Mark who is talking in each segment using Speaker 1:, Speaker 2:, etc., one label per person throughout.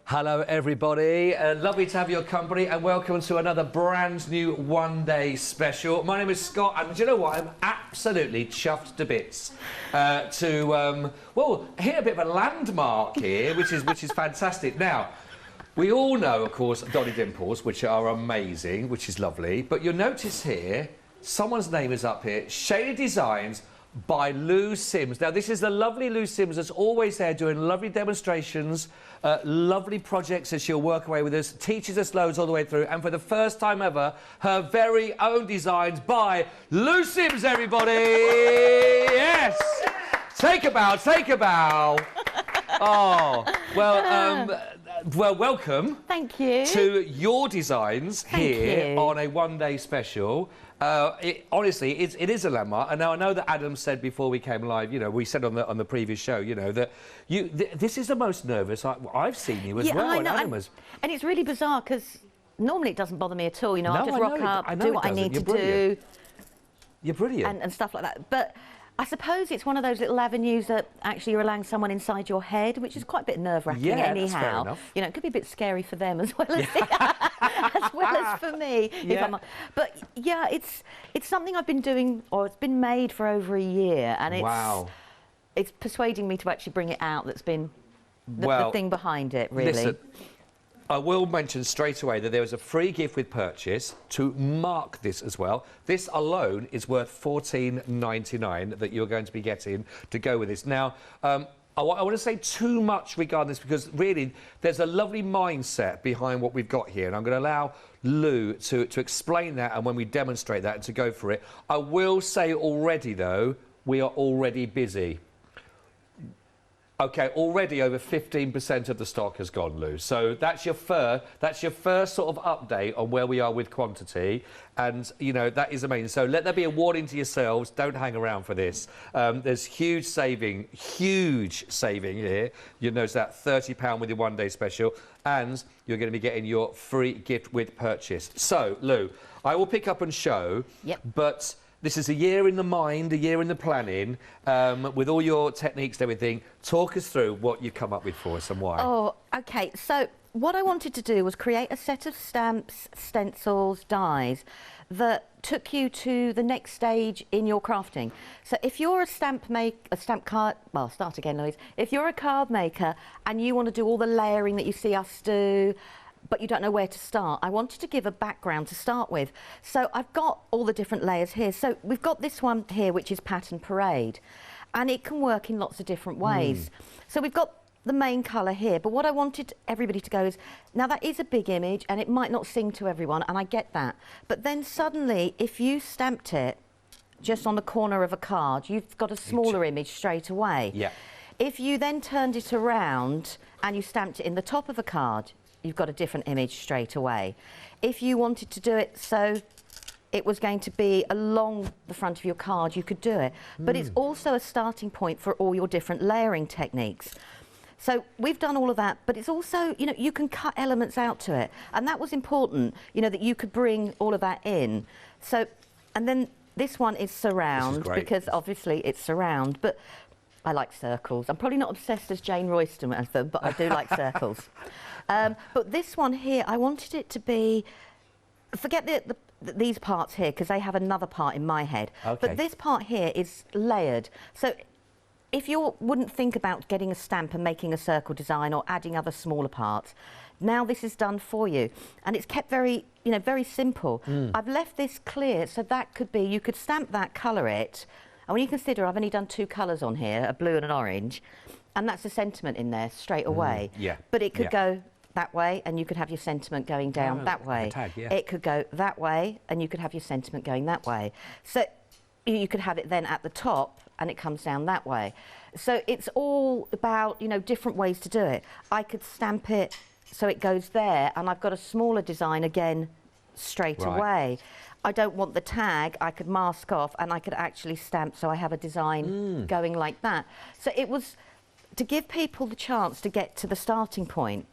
Speaker 1: Hello everybody, lovely to have your company and welcome to another brand new one-day special. My name is Scott and do you know what, I'm absolutely chuffed to bits to hit a bit of a landmark here, which is fantastic. Now, we all know, of course, Dolly Dimples, which are amazing, which is lovely, but you'll notice here, someone's name is up here, Shady Designs by Lou Sims. Now, this is the lovely Lou Sims that's always there doing lovely demonstrations, lovely projects that she'll work away with us, teaches us loads all the way through, and for the first time ever, her very own designs by Lou Sims, everybody! Yes! Take a bow, take a bow. Oh, well, welcome.
Speaker 2: Thank you.
Speaker 1: To your designs here on a one-day special. Honestly, it is a landmark. And now I know that Adam said before we came live, you know, we said on the previous show, you know, that this is the most nervous I've seen you as well.
Speaker 2: I know.
Speaker 1: And Adam
Speaker 2: and it's really bizarre because normally it doesn't bother me at all. You know, I just rock up, do what I need to do.
Speaker 1: You're brilliant.
Speaker 2: And stuff like that. But I suppose it's one of those little avenues that actually you're allowing someone inside your head, which is quite a bit nerve-wracking anyhow.
Speaker 1: That's fair enough.
Speaker 2: You know, it could be a bit scary for them as well as, as, well as for me.
Speaker 1: Yeah.
Speaker 2: But yeah, it's something I've been doing, or it's been made for over a year, and it's persuading me to actually bring it out. That's been the thing behind it, really.
Speaker 1: Listen, I will mention straight away that there is a free gift with purchase to mark this as well. This alone is worth $14.99 that you're going to be getting to go with this. Now, I want to say too much regarding this because really there's a lovely mindset behind what we've got here, and I'm going to allow Lou to explain that and when we demonstrate that and to go for it. I will say already, though, we are already busy. Okay, already over 15% of the stock has gone, Lou. So that's your first sort of update on where we are with quantity, and you know that is amazing. So let there be a warning to yourselves: don't hang around for this. There's huge saving here. You notice that £30 with your one-day special, and you're going to be getting your free gift with purchase. So, Lou, I will pick up and show.
Speaker 2: Yep.
Speaker 1: But this is a year in the mind, a year in the planning, with all your techniques and everything. Talk us through what you've come up with for us and why.
Speaker 2: Oh, OK. So what I wanted to do was create a set of stamps, stencils, dies that took you to the next stage in your crafting. So if you're a start again, Louise. If you're a card maker and you want to do all the layering that you see us do, but you don't know where to start, I wanted to give a background to start with. So I've got all the different layers here. So we've got this one here, which is Pattern Parade, and it can work in lots of different ways. So we've got the main colour here, but what I wanted everybody to go is, now that is a big image and it might not sing to everyone, and I get that, but then suddenly if you stamped it just on the corner of a card, you've got a smaller image straight away.
Speaker 1: Yeah.
Speaker 2: If you then turned it around and you stamped it in the top of a card, you've got a different image straight away. If you wanted to do it so it was going to be along the front of your card, you could do it. But it's also a starting point for all your different layering techniques. So we've done all of that, but it's also, you know, you can cut elements out to it. And that was important, you know, that you could bring all of that in. So, and then this one is surround, because obviously it's surround, but I like circles. I'm probably not obsessed as Jane Royston with them, but I do like circles. But this one here, I wanted it to be, forget these parts here, because they have another part in my head. Okay. But this part here is layered. So if you wouldn't think about getting a stamp and making a circle design or adding other smaller parts, now this is done for you. And it's kept very, you know, very simple. I've left this clear, so that could be, you could stamp that, colour it, and when you consider I've only done two colours on here, a blue and an orange, and that's a sentiment in there straight away.
Speaker 1: Yeah.
Speaker 2: But it could go that way, and you could have your sentiment going down that way. It could go that way, and you could have your sentiment going that way. So you could have it then at the top, and it comes down that way. So it's all about, you know, different ways to do it. I could stamp it so it goes there, and I've got a smaller design again straight away. I don't want the tag, I could mask off, and I could actually stamp so I have a design going like that. So it was to give people the chance to get to the starting point.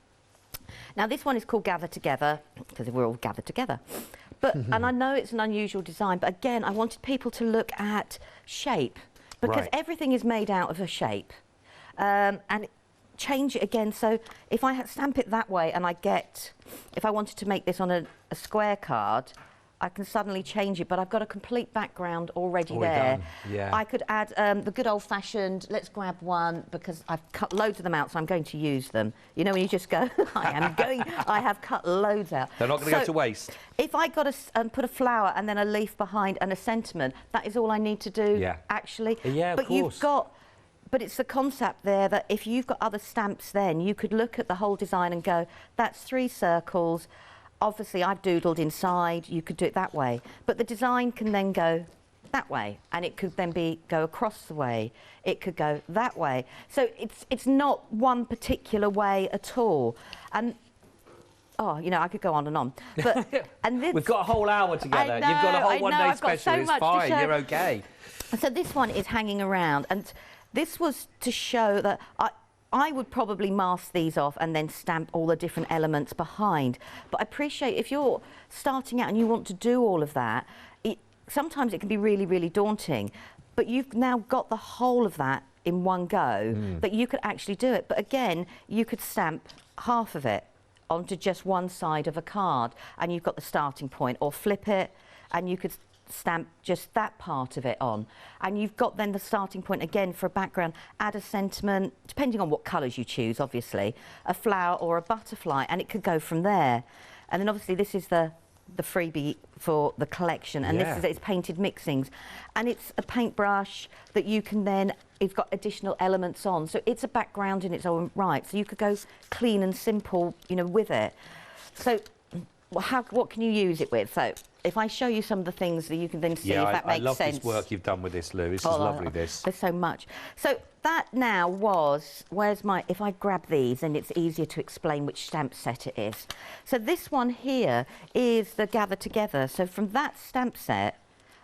Speaker 2: Now this one is called Gather Together, because we're all gathered together. But, and I know it's an unusual design, but again, I wanted people to look at shape, because everything is made out of a shape. And change it again. So if I stamp it that way and if I wanted to make this on a square card, I can suddenly change it, but I've got a complete background already there.
Speaker 1: Done. Yeah.
Speaker 2: I could add the good old-fashioned, let's grab one, because I've cut loads of them out, so I'm going to use them. You know when you just go, I have cut loads out.
Speaker 1: They're not going to go to waste.
Speaker 2: If I got put a flower and then a leaf behind and a sentiment, that is all I need to do, actually.
Speaker 1: Yeah, of course.
Speaker 2: But it's the concept there that if you've got other stamps then, you could look at the whole design and go, that's 3 circles. Obviously, I've doodled inside. You could do it that way. But the design can then go that way, and it could then go across the way. It could go that way. So it's not one particular way at all. And oh, you know, I could go on and on. But
Speaker 1: we've got a whole hour together. You've got a whole one-day special. It's fine. You're okay.
Speaker 2: So this one is hanging around, and this was to show that I would probably mask these off and then stamp all the different elements behind. But I appreciate if you're starting out and you want to do all of that, sometimes it can be really, really daunting. But you've now got the whole of that in one go, that you could actually do it. But again, you could stamp half of it onto just one side of a card, and you've got the starting point, or flip it, and you could stamp just that part of it on, and you've got then the starting point again for a background. Add a sentiment, depending on what colours you choose, obviously, a flower or a butterfly, and it could go from there. And then obviously this is the freebie for the collection, and this is it's painted mixings, and it's a paintbrush that you can then, it's got additional elements on, so it's a background in its own right, so you could go clean and simple, you know, with it. So what can you use it with? So if I show you some of the things that you can then see if that makes sense.
Speaker 1: I love this work you've done with this, Lou. This is lovely, this.
Speaker 2: There's so much. So that now was, if I grab these, then it's easier to explain which stamp set it is. So this one here is the Gather Together. So from that stamp set,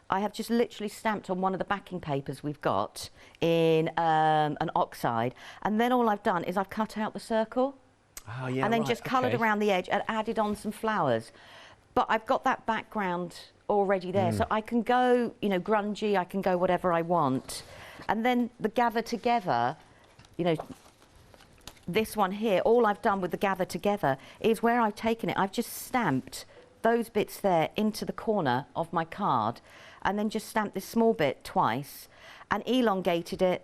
Speaker 2: I have just literally stamped on one of the backing papers we've got in an oxide. And then all I've done is I've cut out the circle.
Speaker 1: Oh, yeah,
Speaker 2: and then just coloured around the edge and added on some flowers. But I've got that background already there, so I can go, you know, grungy, I can go whatever I want. And then the Gather Together, you know, this one here, all I've done with the Gather Together is where I've taken it, I've just stamped those bits there into the corner of my card, and then just stamped this small bit twice and elongated it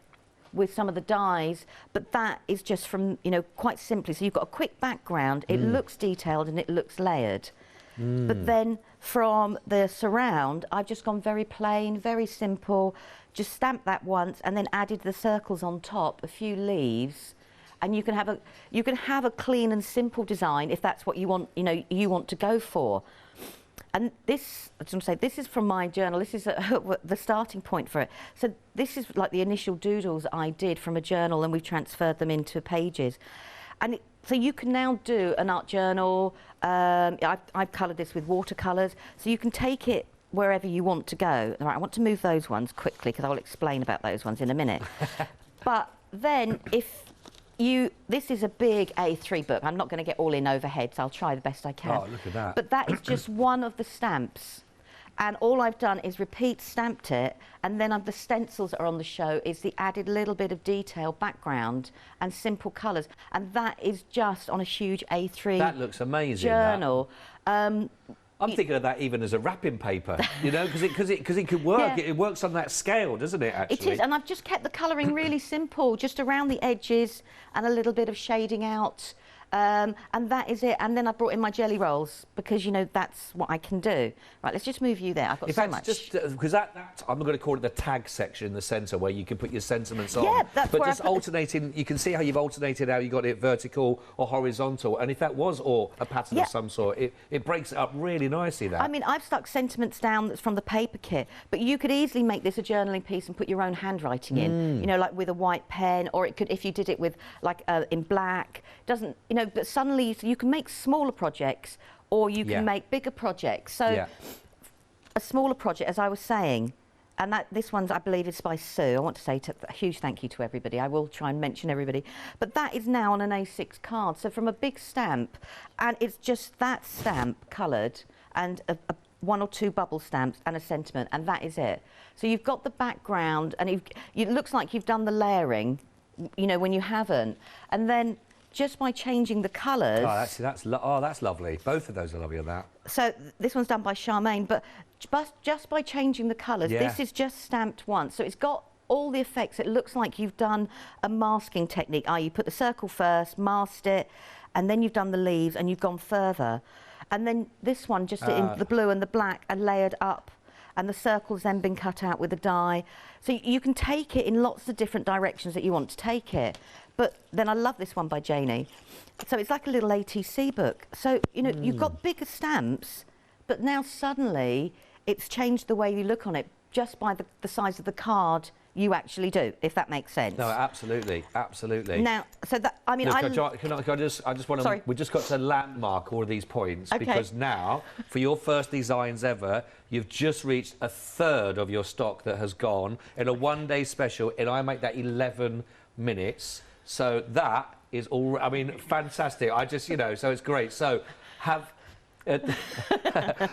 Speaker 2: with some of the dies, but that is just from, you know, quite simply. So you've got a quick background, it looks detailed and it looks layered. But then from the surround, I've just gone very plain, very simple, just stamped that once and then added the circles on top, a few leaves, and you can have a clean and simple design if that's what you want, you know, you want to go for. And this, I just want to say, this is from my journal. This is the starting point for it. So this is like the initial doodles I did from a journal, and we've transferred them into pages. And so you can now do an art journal. I've coloured this with watercolours. So you can take it wherever you want to go. All right, I want to move those ones quickly because I'll explain about those ones in a minute. But then this is a big A3 book. I'm not going to get all in overhead, so I'll try the best I can.
Speaker 1: Oh, look at that.
Speaker 2: But that is just one of the stamps. And all I've done is stamped it, and then the stencils that are on the show is the added little bit of detail, background, and simple colours. And that is just on a huge A3
Speaker 1: that looks amazing,
Speaker 2: journal.
Speaker 1: I'm thinking of that even as a wrapping paper, you know, because it could work.
Speaker 2: Yeah.
Speaker 1: It works on that scale, doesn't it, actually?
Speaker 2: It is, and I've just kept the colouring really simple, just around the edges and a little bit of shading out. And that is it. And then I brought in my jelly rolls because, you know, that's what I can do. Right, let's just move you there. I've got so much.
Speaker 1: Just because I'm going to call it the tag section in the centre where you can put your sentiments on.
Speaker 2: Yeah, that's
Speaker 1: but
Speaker 2: where
Speaker 1: just alternating, you can see how you've alternated how you got it vertical or horizontal. And if that was a pattern of some sort, it breaks it up really nicely, that.
Speaker 2: I mean, I've stuck sentiments down that's from the paper kit, but you could easily make this a journaling piece and put your own handwriting in, you know, like with a white pen, or it could, if you did it with, like, in black, doesn't, you know, but suddenly you can make smaller projects or you can make bigger projects. So a smaller project, as I was saying, and this one's, I believe, is by Sue. I want to say a huge thank you to everybody. I will try and mention everybody. But that is now on an A6 card. So from a big stamp, and it's just that stamp coloured and one or two bubble stamps and a sentiment, and that is it. So you've got the background, and it looks like you've done the layering you know, when you haven't. And then just by changing the colours...
Speaker 1: Oh, actually, that's lovely. Both of those are lovely on that.
Speaker 2: So this one's done by Charmaine, but just by changing the colours, this is just stamped once. So it's got all the effects. It looks like you've done a masking technique. You put the circle first, masked it, and then you've done the leaves, and you've gone further. And then this one, just in the blue and the black, are layered up, and the circle's then been cut out with a die. So you can take it in lots of different directions that you want to take it. But then I love this one by Janie. So it's like a little ATC book. So, you know, you've got bigger stamps, but now suddenly it's changed the way you look on it just by the size of the card you actually do, if that makes sense.
Speaker 1: No, absolutely, absolutely.
Speaker 2: Now, so that, I mean,
Speaker 1: Look, I just want to... We just got to landmark all of these points, because now, for your first designs ever, you've just reached a third of your stock that has gone in a one-day special, and I make that 11 minutes. So that is all... I mean, fantastic. I just, you know, so it's great. So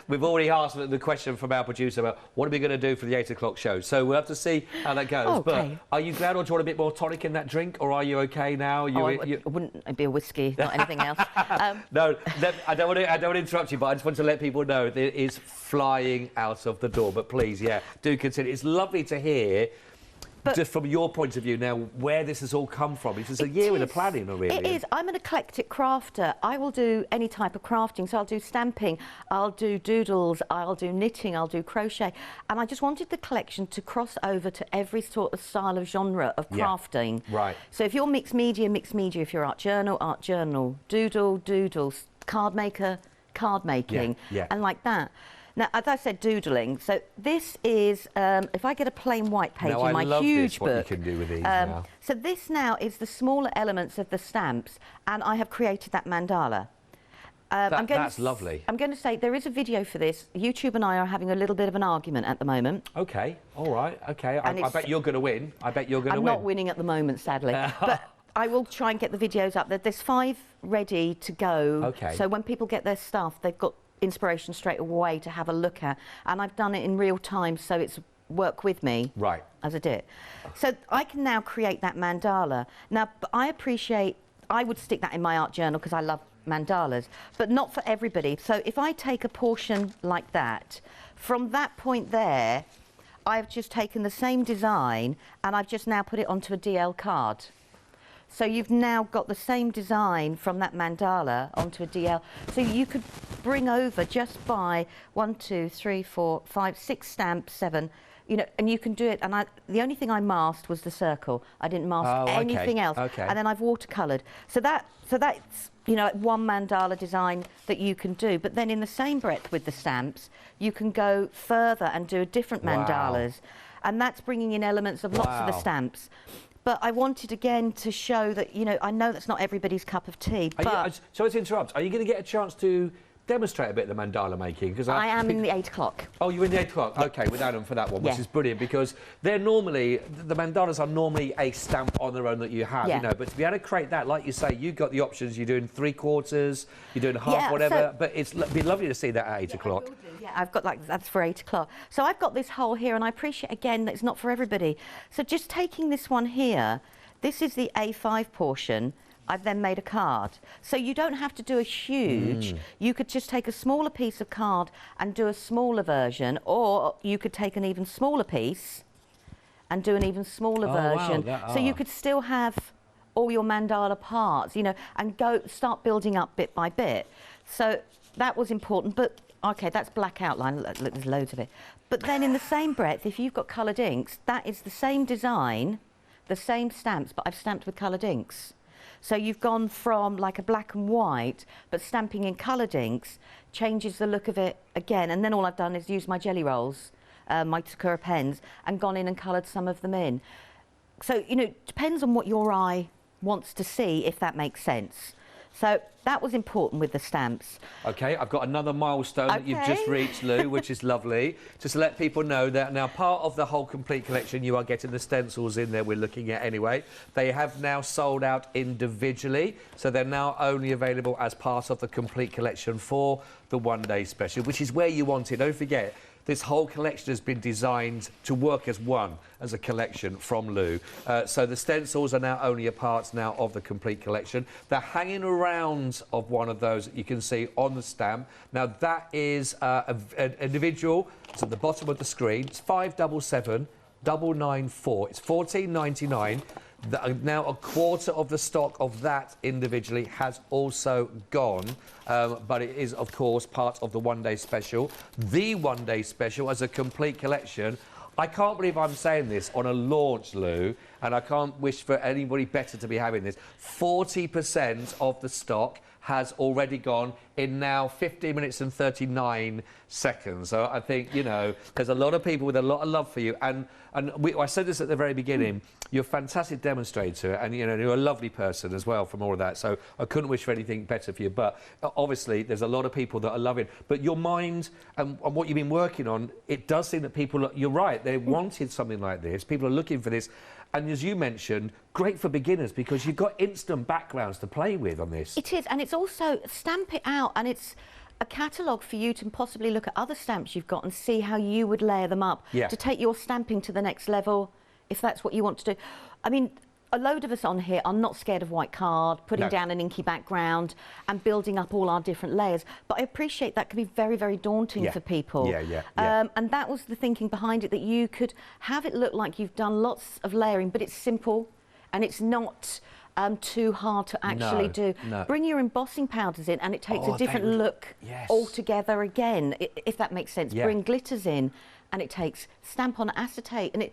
Speaker 1: we've already asked the question from our producer about what are we going to do for the 8 o'clock show. So we'll have to see how that goes.
Speaker 2: Okay.
Speaker 1: But are you glad, or do you want a bit more tonic in that drink, or are you okay now?
Speaker 2: It wouldn't be a whiskey, not anything else.
Speaker 1: No, I don't want to interrupt you, but I just want to let people know that it is flying out of the door. But please, yeah, do consider. It's lovely to hear. But just from your point of view now, where this has all come from. It's a year in the planning, really.
Speaker 2: It is. I'm an eclectic crafter. I will do any type of crafting. So I'll do stamping, I'll do doodles, I'll do knitting, I'll do crochet. And I just wanted the collection to cross over to every sort of style of genre of crafting.
Speaker 1: Right.
Speaker 2: So if you're mixed media, if you're art journal, doodle, card maker, card making, and like that. Now, as I said, doodling. So this is, if I get a plain white page in my huge book.
Speaker 1: What you can do with these now.
Speaker 2: So this now is the smaller elements of the stamps, and I have created that mandala.
Speaker 1: That's lovely.
Speaker 2: I'm going to say there is a video for this. YouTube and I are having a little bit of an argument at the moment.
Speaker 1: Okay, all right, okay. I bet you're going to win. I bet you're going to win.
Speaker 2: I'm not winning at the moment, sadly. But I will try and get the videos up. There's 5 ready to go.
Speaker 1: Okay.
Speaker 2: So when people get their stuff, they've got inspiration straight away to have a look at, and I've done it in real time, so it's work with me as I do it. So I can now create that mandala. Now, I would stick that in my art journal because I love mandalas, but not for everybody. So if I take a portion like that, from that point there, I've just taken the same design and I've just now put it onto a DL card. So you've now got the same design from that mandala onto a DL. So you could bring over just by 1, 2, 3, 4, 5, 6 stamps, 7, you know, and you can do it. And the only thing I masked was the circle. I didn't mask anything else.
Speaker 1: Okay.
Speaker 2: And then I've watercoloured. So that's, you know, one mandala design that you can do. But then in the same breadth with the stamps, you can go further and do different mandalas. And that's bringing in elements of lots of the stamps. But I wanted, again, to show that, you know, I know that's not everybody's cup of tea, but...
Speaker 1: Sorry to interrupt. Are you going to get a chance to demonstrate a bit of the mandala making? Because
Speaker 2: I am in the 8 o'clock.
Speaker 1: Oh, you're in the 8 o'clock? OK, with Adam for that one, which is brilliant, because they're normally... The mandalas are normally a stamp on their own that you have, you know, but to be able to create that, like you say, you've got the options, you're doing 3/4, you're doing half, whatever, but it'd be lovely to see that at 8 o'clock.
Speaker 2: Yeah, I've got, like, that's for 8 o'clock. So I've got this hole here, and I appreciate, again, that it's not for everybody. So just taking this one here, this is the A5 portion. I've then made a card. So you don't have to do a huge, you could just take a smaller piece of card and do a smaller version, or you could take an even smaller piece and do an even smaller version.
Speaker 1: Wow,
Speaker 2: so you could still have all your mandala parts, you know, and start building up bit by bit. So that was important, but okay, that's black outline, look, there's loads of it. But then in the same breath, if you've got coloured inks, that is the same design, the same stamps, but I've stamped with coloured inks. So you've gone from like a black and white, but stamping in coloured inks changes the look of it again. And then all I've done is use my jelly rolls, my Sakura pens, and gone in and coloured some of them in. So, you know, it depends on what your eye wants to see, if that makes sense. So that was important with the stamps. OK, I've got another milestone that you've just reached, Lou, which is lovely. Just to let people know that now part of the whole complete collection, you are getting the stencils in there we're looking at anyway. They have now sold out individually, so they're now only available as part of the complete collection for the one-day special, which is where you want it. Don't forget,
Speaker 1: this whole collection has been designed to work as one, as a collection from Lou. So the stencils are now only a part now of the complete collection. They're hanging around of one of those that you can see on the stamp. Now that is an individual. It's at the bottom of the screen. It's 577 994. It's $14.99. Now a quarter of the stock of that individually has also gone, but it is of course part of the one-day special. The one-day special as a complete collection. I can't believe I'm saying this on a launch, Lou, and I can't wish for anybody better to be having this. 40% of the stock has already gone in now 15 minutes and 39 seconds. So I think, you know, there's a lot of people with a lot of love for you. And I said this at the very beginning, you're a fantastic demonstrator and, you know, you're a lovely person as well from all of that. So I couldn't wish for anything better for you. But obviously, there's a lot of people that are loving. But your mind and what you've been working on, it does seem that people, you're right, they wanted something like this. People are looking for this. And as you mentioned, great for beginners because you've got instant backgrounds to play with on this.
Speaker 2: It is, and it's also stamp it out, and it's a catalogue for you to possibly look at other stamps you've got and see how you would layer them up to take your stamping to the next level, if that's what you want to do. I mean, a load of us on here are not scared of white card, putting down an inky background and building up all our different layers. But I appreciate that can be very, very daunting for people. And that was the thinking behind it, that you could have it look like you've done lots of layering, but it's simple and it's not too hard to actually do. Bring your embossing powders in and it takes a different look altogether again, if that makes sense. Bring glitters in and it takes stamp on acetate, and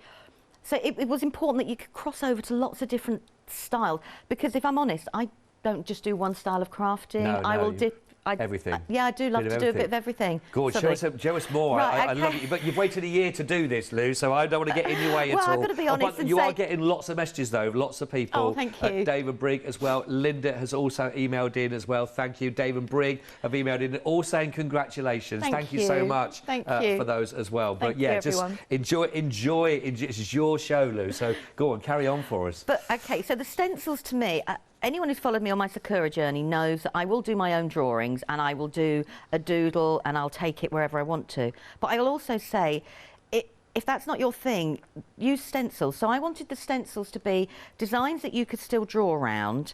Speaker 2: so it was important that you could cross over to lots of different styles, because if I'm honest, I don't just do one style of crafting. I will dip
Speaker 1: everything.
Speaker 2: Yeah, I do love to do a bit of everything.
Speaker 1: Good, show us more.
Speaker 2: Right,
Speaker 1: I love it. But you've waited a year to do this, Lou, so I don't want to get in your way at all.
Speaker 2: Well, I've got to be honest and
Speaker 1: you
Speaker 2: say...
Speaker 1: are getting lots of messages, though, lots of people.
Speaker 2: Oh, thank you.
Speaker 1: David Brigg as well. Linda has also emailed in as well. Thank you. Dave and Brigg have emailed in, all saying congratulations. Thank you so much for those as well. But yeah, just enjoy. This is your show, Lou, so go on, carry on for us.
Speaker 2: But, OK, so the stencils to me... anyone who's followed me on my Sakura journey knows that I will do my own drawings and I will do a doodle and I'll take it wherever I want to. But I'll also say, if that's not your thing, use stencils. So I wanted the stencils to be designs that you could still draw around,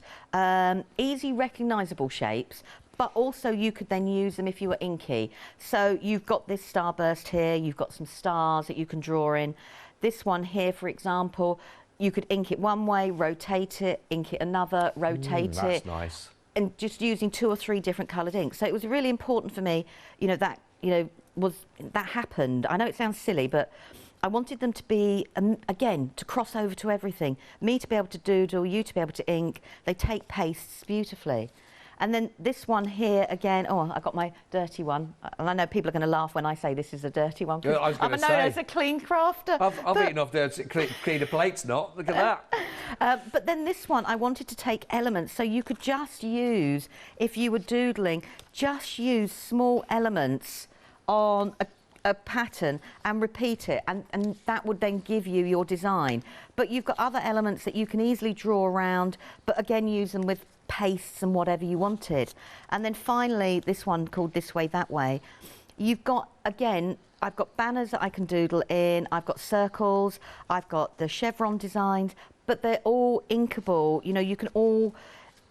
Speaker 2: easy recognisable shapes, but also you could then use them if you were inky. So you've got this starburst here, you've got some stars that you can draw in. This one here, for example, you could ink it one way, rotate it, ink it another, rotate it.
Speaker 1: That's nice. And
Speaker 2: just using 2 or 3 different coloured inks. So it was really important for me, that happened. I know it sounds silly, but I wanted them to be, again, to cross over to everything. Me to be able to doodle, you to be able to ink. They take pastes beautifully. And then this one here again, I got my dirty one. And I know people are going to laugh when I say this is a dirty one. I'm known as a clean crafter.
Speaker 1: I've eaten off dirty, cleaner plates, not. Look at that.
Speaker 2: But then this one, I wanted to take elements. So you could just use, if you were doodling, just use small elements on a pattern and repeat it. And that would then give you your design. But you've got other elements that you can easily draw around, but again, use them with pastes and whatever you wanted. And then finally, this one called This Way, That Way. You've got, again, I've got banners that I can doodle in, I've got circles, I've got the chevron designs, but they're all inkable. You can all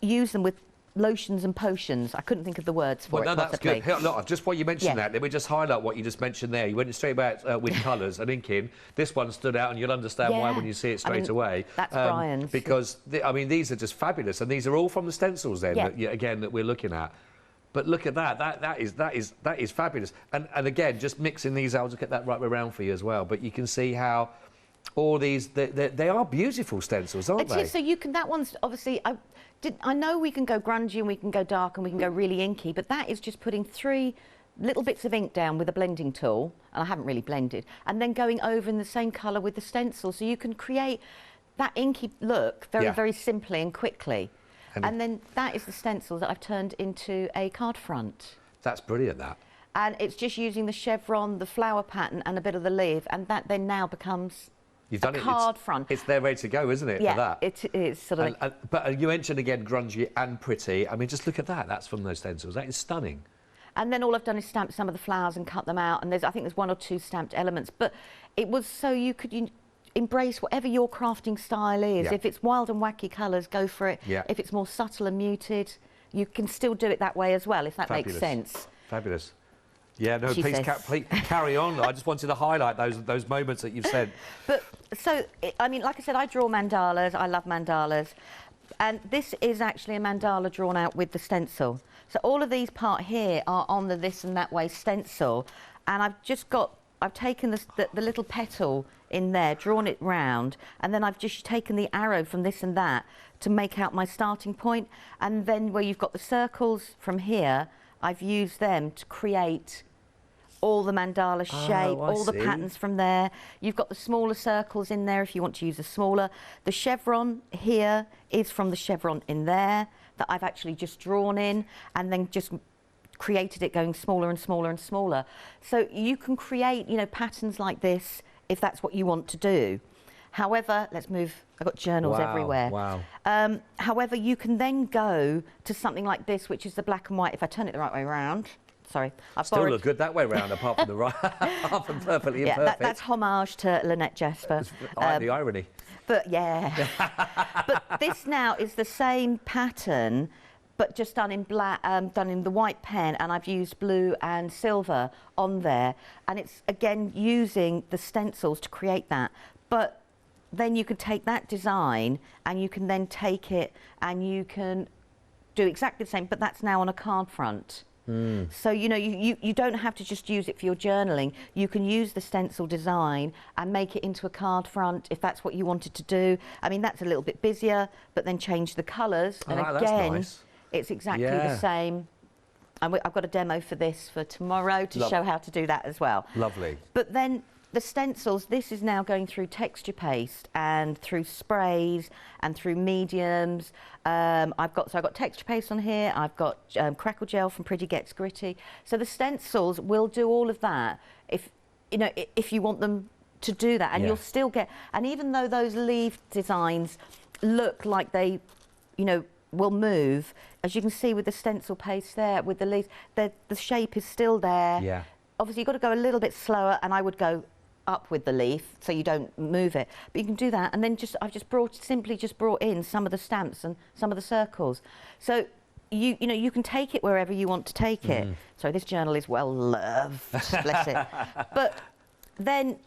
Speaker 2: use them with lotions and potions. I couldn't think of the words for it.
Speaker 1: No, that's good. Look, just while you mentioned that, let me just highlight what you just mentioned there. You went straight about with colours and inking. This one stood out, and you'll understand why when you see it straight away.
Speaker 2: That's Brian's.
Speaker 1: Because, these are just fabulous, and these are all from the stencils then, that we're looking at. But look at that. That is fabulous. And again, just mixing these out, I'll just get that right around for you as well. But you can see how all these, they are beautiful stencils, aren't they?
Speaker 2: So you can, that one's obviously, I know we can go grungy and we can go dark and we can go really inky, but that is just putting 3 little bits of ink down with a blending tool, and I haven't really blended, and then going over in the same colour with the stencil, so you can create that inky look very, very simply and quickly. And then that is the stencil that I've turned into a card front.
Speaker 1: That's brilliant, that.
Speaker 2: And it's just using the chevron, the flower pattern and a bit of the leaf, and that then now becomes a card front.
Speaker 1: It's there ready to go, isn't it, for that?
Speaker 2: It is sort of
Speaker 1: but you mentioned again grungy and pretty. I mean, just look at that. That's from those stencils. That is stunning.
Speaker 2: And then all I've done is stamp some of the flowers and cut them out. And I think there's 1 or 2 stamped elements. But it was so you could embrace whatever your crafting style is.
Speaker 1: Yeah.
Speaker 2: If it's wild and wacky colours, go for it.
Speaker 1: Yeah.
Speaker 2: If it's more subtle and muted, you can still do it that way as well, if that makes sense.
Speaker 1: Fabulous. Yeah, no,
Speaker 2: She
Speaker 1: please
Speaker 2: says.
Speaker 1: carry on. I just wanted to highlight those moments that you've said.
Speaker 2: But so, I mean, like I said, I draw mandalas. I love mandalas. And this is actually a mandala drawn out with the stencil. So all of these part here are on the this and that way stencil. And I've taken the little petal in there, drawn it round, and then I've just taken the arrow from this and that to make out my starting point. And then where you've got the circles from here, I've used them to create all the mandala shape, all the patterns from there. You've got the smaller circles in there if you want to use a smaller. The chevron here is from the chevron in there that I've actually just drawn in and then just created it going smaller and smaller and smaller. So you can create, you know, patterns like this if that's what you want to do. However, let's move, I've got journals everywhere.
Speaker 1: Wow.
Speaker 2: However, you can then go to something like this, which is the black and white. If I turn it the right way around, sorry. I've
Speaker 1: Still look good that way round, apart from the right, apart from perfectly imperfect.
Speaker 2: That's homage to Lynette Jasper.
Speaker 1: The irony.
Speaker 2: But yeah. But this now is the same pattern, but just done in black, done in the white pen, and I've used blue and silver on there. And it's, again, using the stencils to create that. But then you can take that design and you can then take it and you can do exactly the same, but that's now on a card front. So, you know, you don't have to just use it for your journaling. You can use the stencil design and make it into a card front if that's what you wanted to do. I mean, that's a little bit busier, but then change the colours. And again,
Speaker 1: that's nice.
Speaker 2: It's exactly the same. And I've got a demo for this for tomorrow to show how to do that as well.
Speaker 1: Lovely.
Speaker 2: But then the stencils, this is now going through texture paste and through sprays and through mediums. I've got texture paste on here. I've got crackle gel from Pretty Gets Gritty. So the stencils will do all of that if you want them to do that, and you'll still get. And even though those leaf designs look like they, you know, will move, as you can see with the stencil paste there, with the leaves, the shape is still there.
Speaker 1: Yeah.
Speaker 2: Obviously, you've got to go a little bit slower, and I would go up with the leaf so you don't move it. But you can do that, and then I've simply brought in some of the stamps and some of the circles. So you know you can take it wherever you want to take it. So this journal is well loved, bless it. But then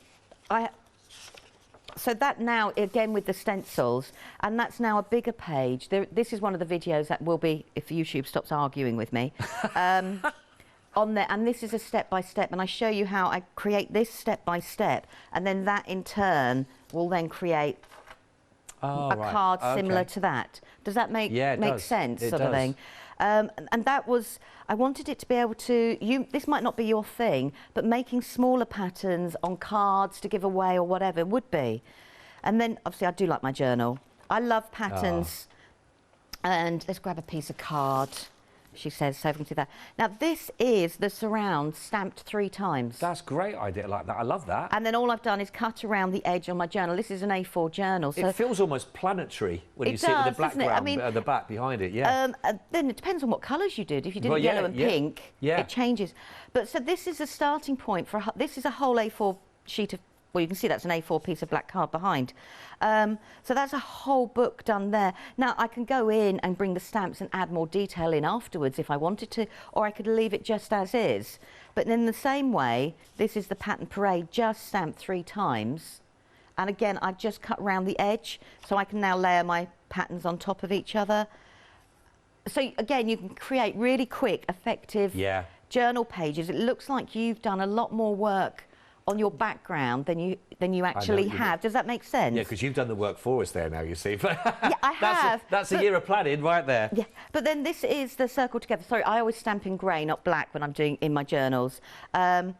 Speaker 2: so that now, again with the stencils, and that's now a bigger page. This is one of the videos that will be, if YouTube stops arguing with me, on there. And this is a step-by-step, and I show you how I create this step-by-step, and then that in turn will then create a card similar to that. Does that make sense, sort of thing? And that was, I wanted it to be able to, this might not be your thing, but making smaller patterns on cards to give away or whatever would be. And then, obviously, I do like my journal. I love patterns. And let's grab a piece of card, she says, so we can see that. Now, this is the surround stamped 3 times.
Speaker 1: That's great idea like that. I love that.
Speaker 2: And then all I've done is cut around the edge on my journal. This is an A4 journal. So
Speaker 1: it feels almost planetary when you see it with the background, I mean, the back behind it, then
Speaker 2: it depends on what colours you did. If you did yellow and pink, it changes. But so this is a starting point for, this is a whole A4 sheet of, well, you can see that's an A4 piece of black card behind. So that's a whole book done there. Now, I can go in and bring the stamps and add more detail in afterwards if I wanted to, or I could leave it just as is. But in the same way, this is the pattern parade, just stamped 3 times. And again, I've just cut around the edge, so I can now layer my patterns on top of each other. So again, you can create really quick, effective journal pages. It looks like you've done a lot more work on your background than you actually have. Does that make sense?
Speaker 1: Yeah, because you've done the work for us there now, you see.
Speaker 2: Yeah, I have.
Speaker 1: That's a year of planning right there.
Speaker 2: Yeah, but then this is the circle together. Sorry, I always stamp in grey, not black, when I'm doing in my journals. And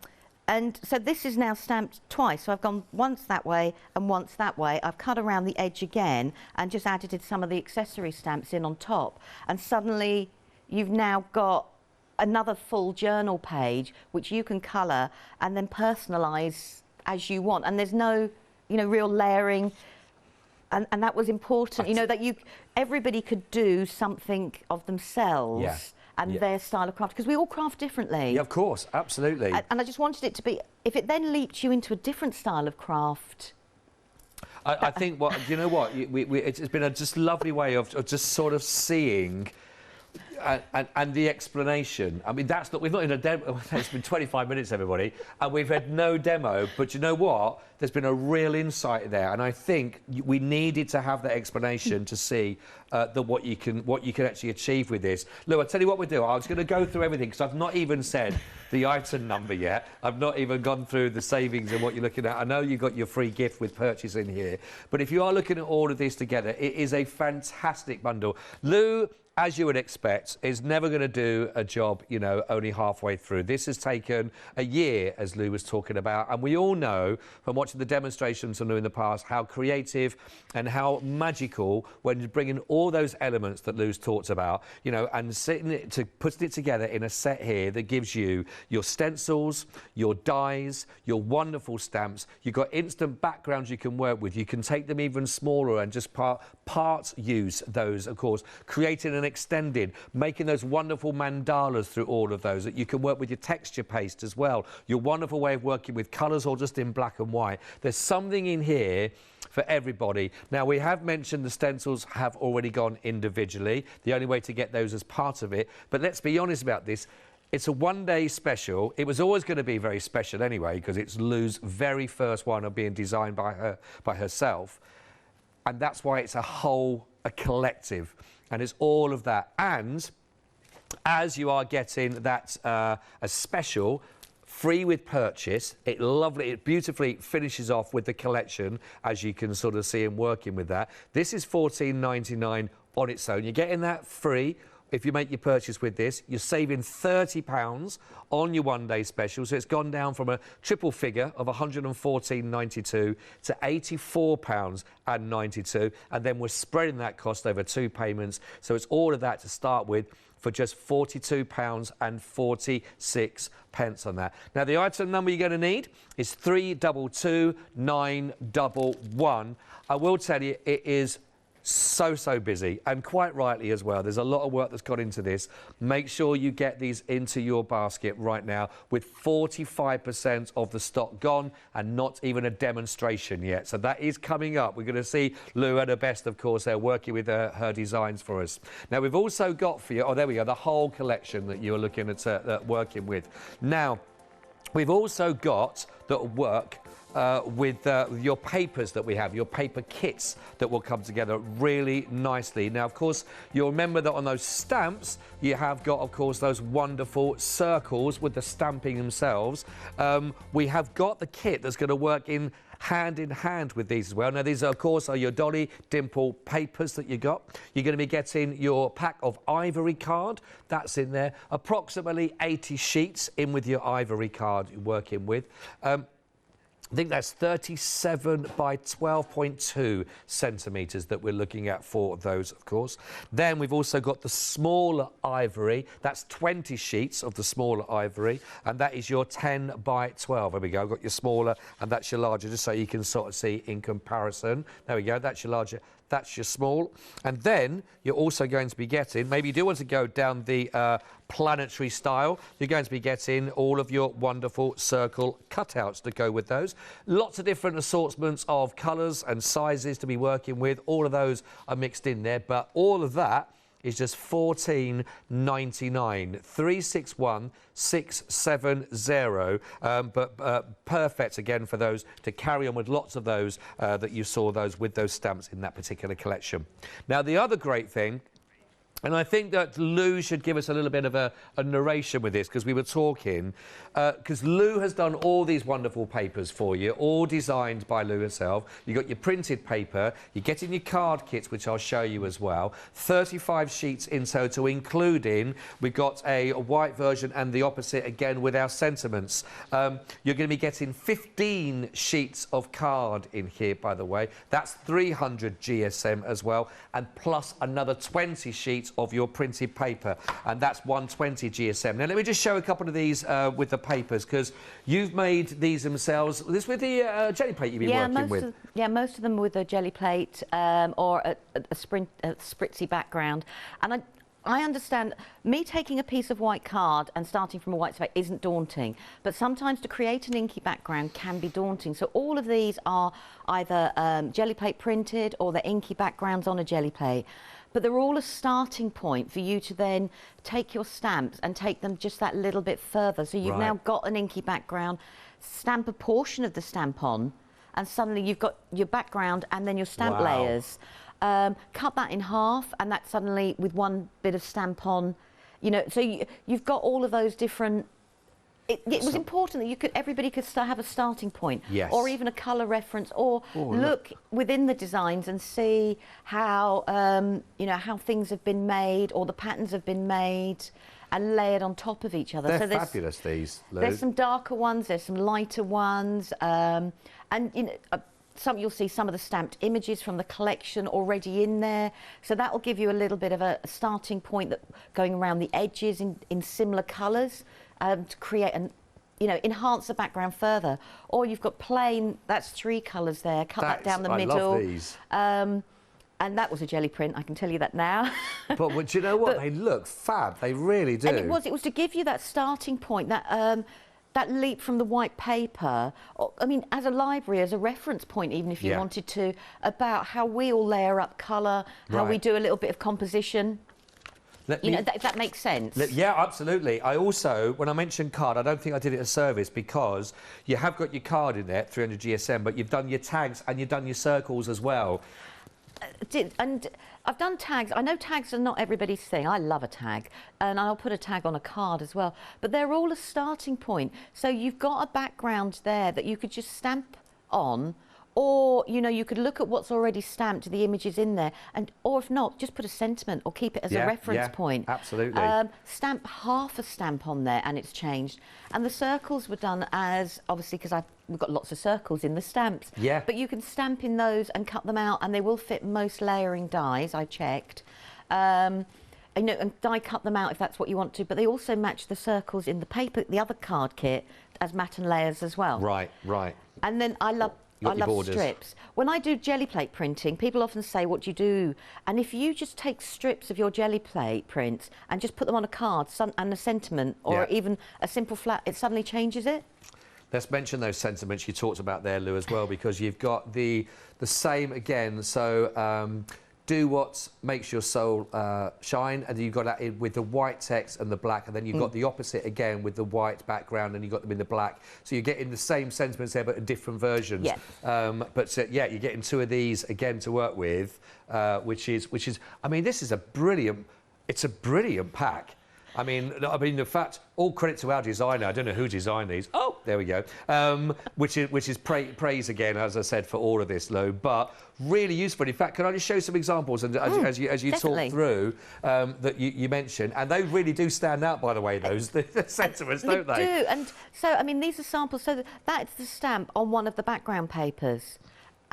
Speaker 2: so this is now stamped twice. So I've gone once that way and once that way. I've cut around the edge again and just added some of the accessory stamps in on top. And suddenly you've now got another full journal page which you can colour and then personalise as you want, and there's no, you know, real layering, and that was important, you know, that everybody could do something of themselves and their style of craft, because we all craft differently.
Speaker 1: Yeah, of course, absolutely.
Speaker 2: And I just wanted it to be, if it then leaped you into a different style of craft.
Speaker 1: I think you know what, it's been a just lovely way of just sort of seeing. And the explanation. I mean, we've not in a demo. It's been 25 minutes, everybody, and we've had no demo. But you know what? There's been a real insight there, and I think we needed to have that explanation to see what you can actually achieve with this. Lou, I'll tell you what we do. I was going to go through everything because I've not even said the item number yet. I've not even gone through the savings and what you're looking at. I know you got your free gift with purchase in here, but if you are looking at all of this together, it is a fantastic bundle. Lou, as you would expect, is never going to do a job, you know, only halfway through. This has taken a year, as Lou was talking about, and we all know from watching the demonstrations from Lou in the past how creative and how magical when you're bringing all those elements that Lou's talked about, you know, and putting it together in a set here that gives you your stencils, your dies, your wonderful stamps. You've got instant backgrounds you can work with. You can take them even smaller and just part use those, of course, creating an extended, making those wonderful mandalas through all of those that you can work with your texture paste as well. Your wonderful way of working with colours or just in black and white. There's something in here for everybody. Now, we have mentioned the stencils have already gone individually. The only way to get those as part of it. But let's be honest about this. It's a one-day special. It was always going to be very special anyway because it's Lou's very first one of being designed by herself. And that's why it's a collective. And it's all of that. And as you are getting that a special free with purchase, it beautifully finishes off with the collection, as you can sort of see him working with that. This is $14.99 on its own. You're getting that free. If you make your purchase with this, you're saving £30 on your one-day special. So it's gone down from a triple figure of £114.92 to £84.92. And then we're spreading that cost over 2 payments. So it's all of that to start with for just £42.46 on that. Now, the item number you're going to need is 322911. I will tell you, it is so busy, and quite rightly as well. There's a lot of work that's gone into this. Make sure you get these into your basket right now, with 45% of the stock gone and not even a demonstration yet. So that is coming up. We're going to see Lou at her best, of course, there working with her designs for us. Now, we've also got for you, oh, there we go, the whole collection that you're looking at working with. Now, we've also got the work with your papers that we have, your paper kits that will come together really nicely. Now, of course, you'll remember that on those stamps, you have got, of course, those wonderful circles with the stamping themselves. We have got the kit that's going to work in hand with these as well. Now, these, of course, are your Dolly, Dimple papers that you got. You're going to be getting your pack of ivory card. That's in there. Approximately 80 sheets in with your ivory card you're working with. I think that's 37 by 12.2 centimetres that we're looking at for those, of course. Then we've also got the smaller ivory. That's 20 sheets of the smaller ivory, and that is your 10 by 12. There we go. I've got your smaller, and that's your larger, just so you can sort of see in comparison. There we go. That's your larger. That's your small. And then you're also going to be getting, maybe you do want to go down the planetary style, you're going to be getting all of your wonderful circle cutouts to go with those. Lots of different assortments of colours and sizes to be working with. All of those are mixed in there, but all of that is just $14.99. 361670. But perfect again for those to carry on with lots of those that you saw those with those stamps in that particular collection. Now, the other great thing, and I think that Lou should give us a little bit of a narration with this, because we were talking, because Lou has done all these wonderful papers for you, all designed by Lou herself. You've got your printed paper, you're getting your card kits, which I'll show you as well. 35 sheets in total, including, we've got a white version and the opposite again with our sentiments. You're going to be getting 15 sheets of card in here, by the way. That's 300 GSM as well, and plus another 20 sheets of your printed paper, and that's 120 GSM. Now, let me just show a couple of these with the papers, because you've made these themselves. This with the jelly plate you've been working with?
Speaker 2: Most of them with a jelly plate or a spritzy background. And I understand, me taking a piece of white card and starting from a white space isn't daunting, but sometimes to create an inky background can be daunting. So all of these are either jelly plate printed or they're inky backgrounds on a jelly plate. But they're all a starting point for you to then take your stamps and take them just that little bit further. So you've now got an inky background, stamp a portion of the stamp on, and suddenly you've got your background and then your stamp layers. Cut that in half, and that suddenly, with one bit of stamp on, you know, so you've got all of those different. It was important that everybody could have a starting point, or even a colour reference, or look within the designs and see how you know, how things have been made or the patterns have been made, and layered on top of each other.
Speaker 1: They're fabulous, these, Lou.
Speaker 2: There's some darker ones, there's some lighter ones, and you know. You'll see some of the stamped images from the collection already in there, so that will give you a little bit of a starting point, that going around the edges in similar colours to create and, you know, enhance the background further. Or you've got plain, that's 3 colours there, cut that down the middle.
Speaker 1: I love these.
Speaker 2: And that was a jelly print, I can tell you that now.
Speaker 1: But do you know what? They look fab. They really do.
Speaker 2: And it was to give you that starting point, that leap from the white paper, I mean, as a library, as a reference point, even if you wanted to, about how we all layer up colour, how we do a little bit of composition. You know, if that makes sense.
Speaker 1: Yeah, absolutely. I also, when I mentioned card, I don't think I did it a service, because you have got your card in there, 300 GSM, but you've done your tags and you've done your circles as well.
Speaker 2: And I've done tags. I know tags are not everybody's thing. I love a tag, and I'll put a tag on a card as well. But they're all a starting point. So you've got a background there that you could just stamp on, or, you know, you could look at what's already stamped, the images in there, or if not, just put a sentiment or keep it as a reference point.
Speaker 1: Absolutely.
Speaker 2: Stamp half a stamp on there and it's changed. And the circles were done as, obviously, because we've got lots of circles in the stamps.
Speaker 1: Yeah.
Speaker 2: But you can stamp in those and cut them out, and they will fit most layering dies, I checked. You know, and die cut them out if that's what you want to, but they also match the circles in the paper, the other card kit, as mat and layers as well.
Speaker 1: Right.
Speaker 2: And then I love strips. When I do jelly plate printing, people often say, what do you do? And if you just take strips of your jelly plate prints and just put them on a card and a sentiment, or even a simple flat, it suddenly changes it.
Speaker 1: Let's mention those sentiments you talked about there, Lou, as well, because you've got the same again. So do what makes your soul shine, and you've got that with the white text and the black, and then you've got the opposite again with the white background, and you've got them in the black. So you're getting the same sentiments there, but in different versions. Yeah, you're getting 2 of these again to work with, which is. I mean, this is a brilliant. It's a brilliant pack. I mean, the fact, all credit to our designer. I don't know who designed these. Oh, there we go. Which is praise again, as I said, for all of this, Lou. But really useful. In fact, can I just show some examples, and as you talk through that you mentioned, and they really do stand out, by the way. Those the sentiments, don't they?
Speaker 2: They do. And so, I mean, these are samples. So that's the stamp on one of the background papers.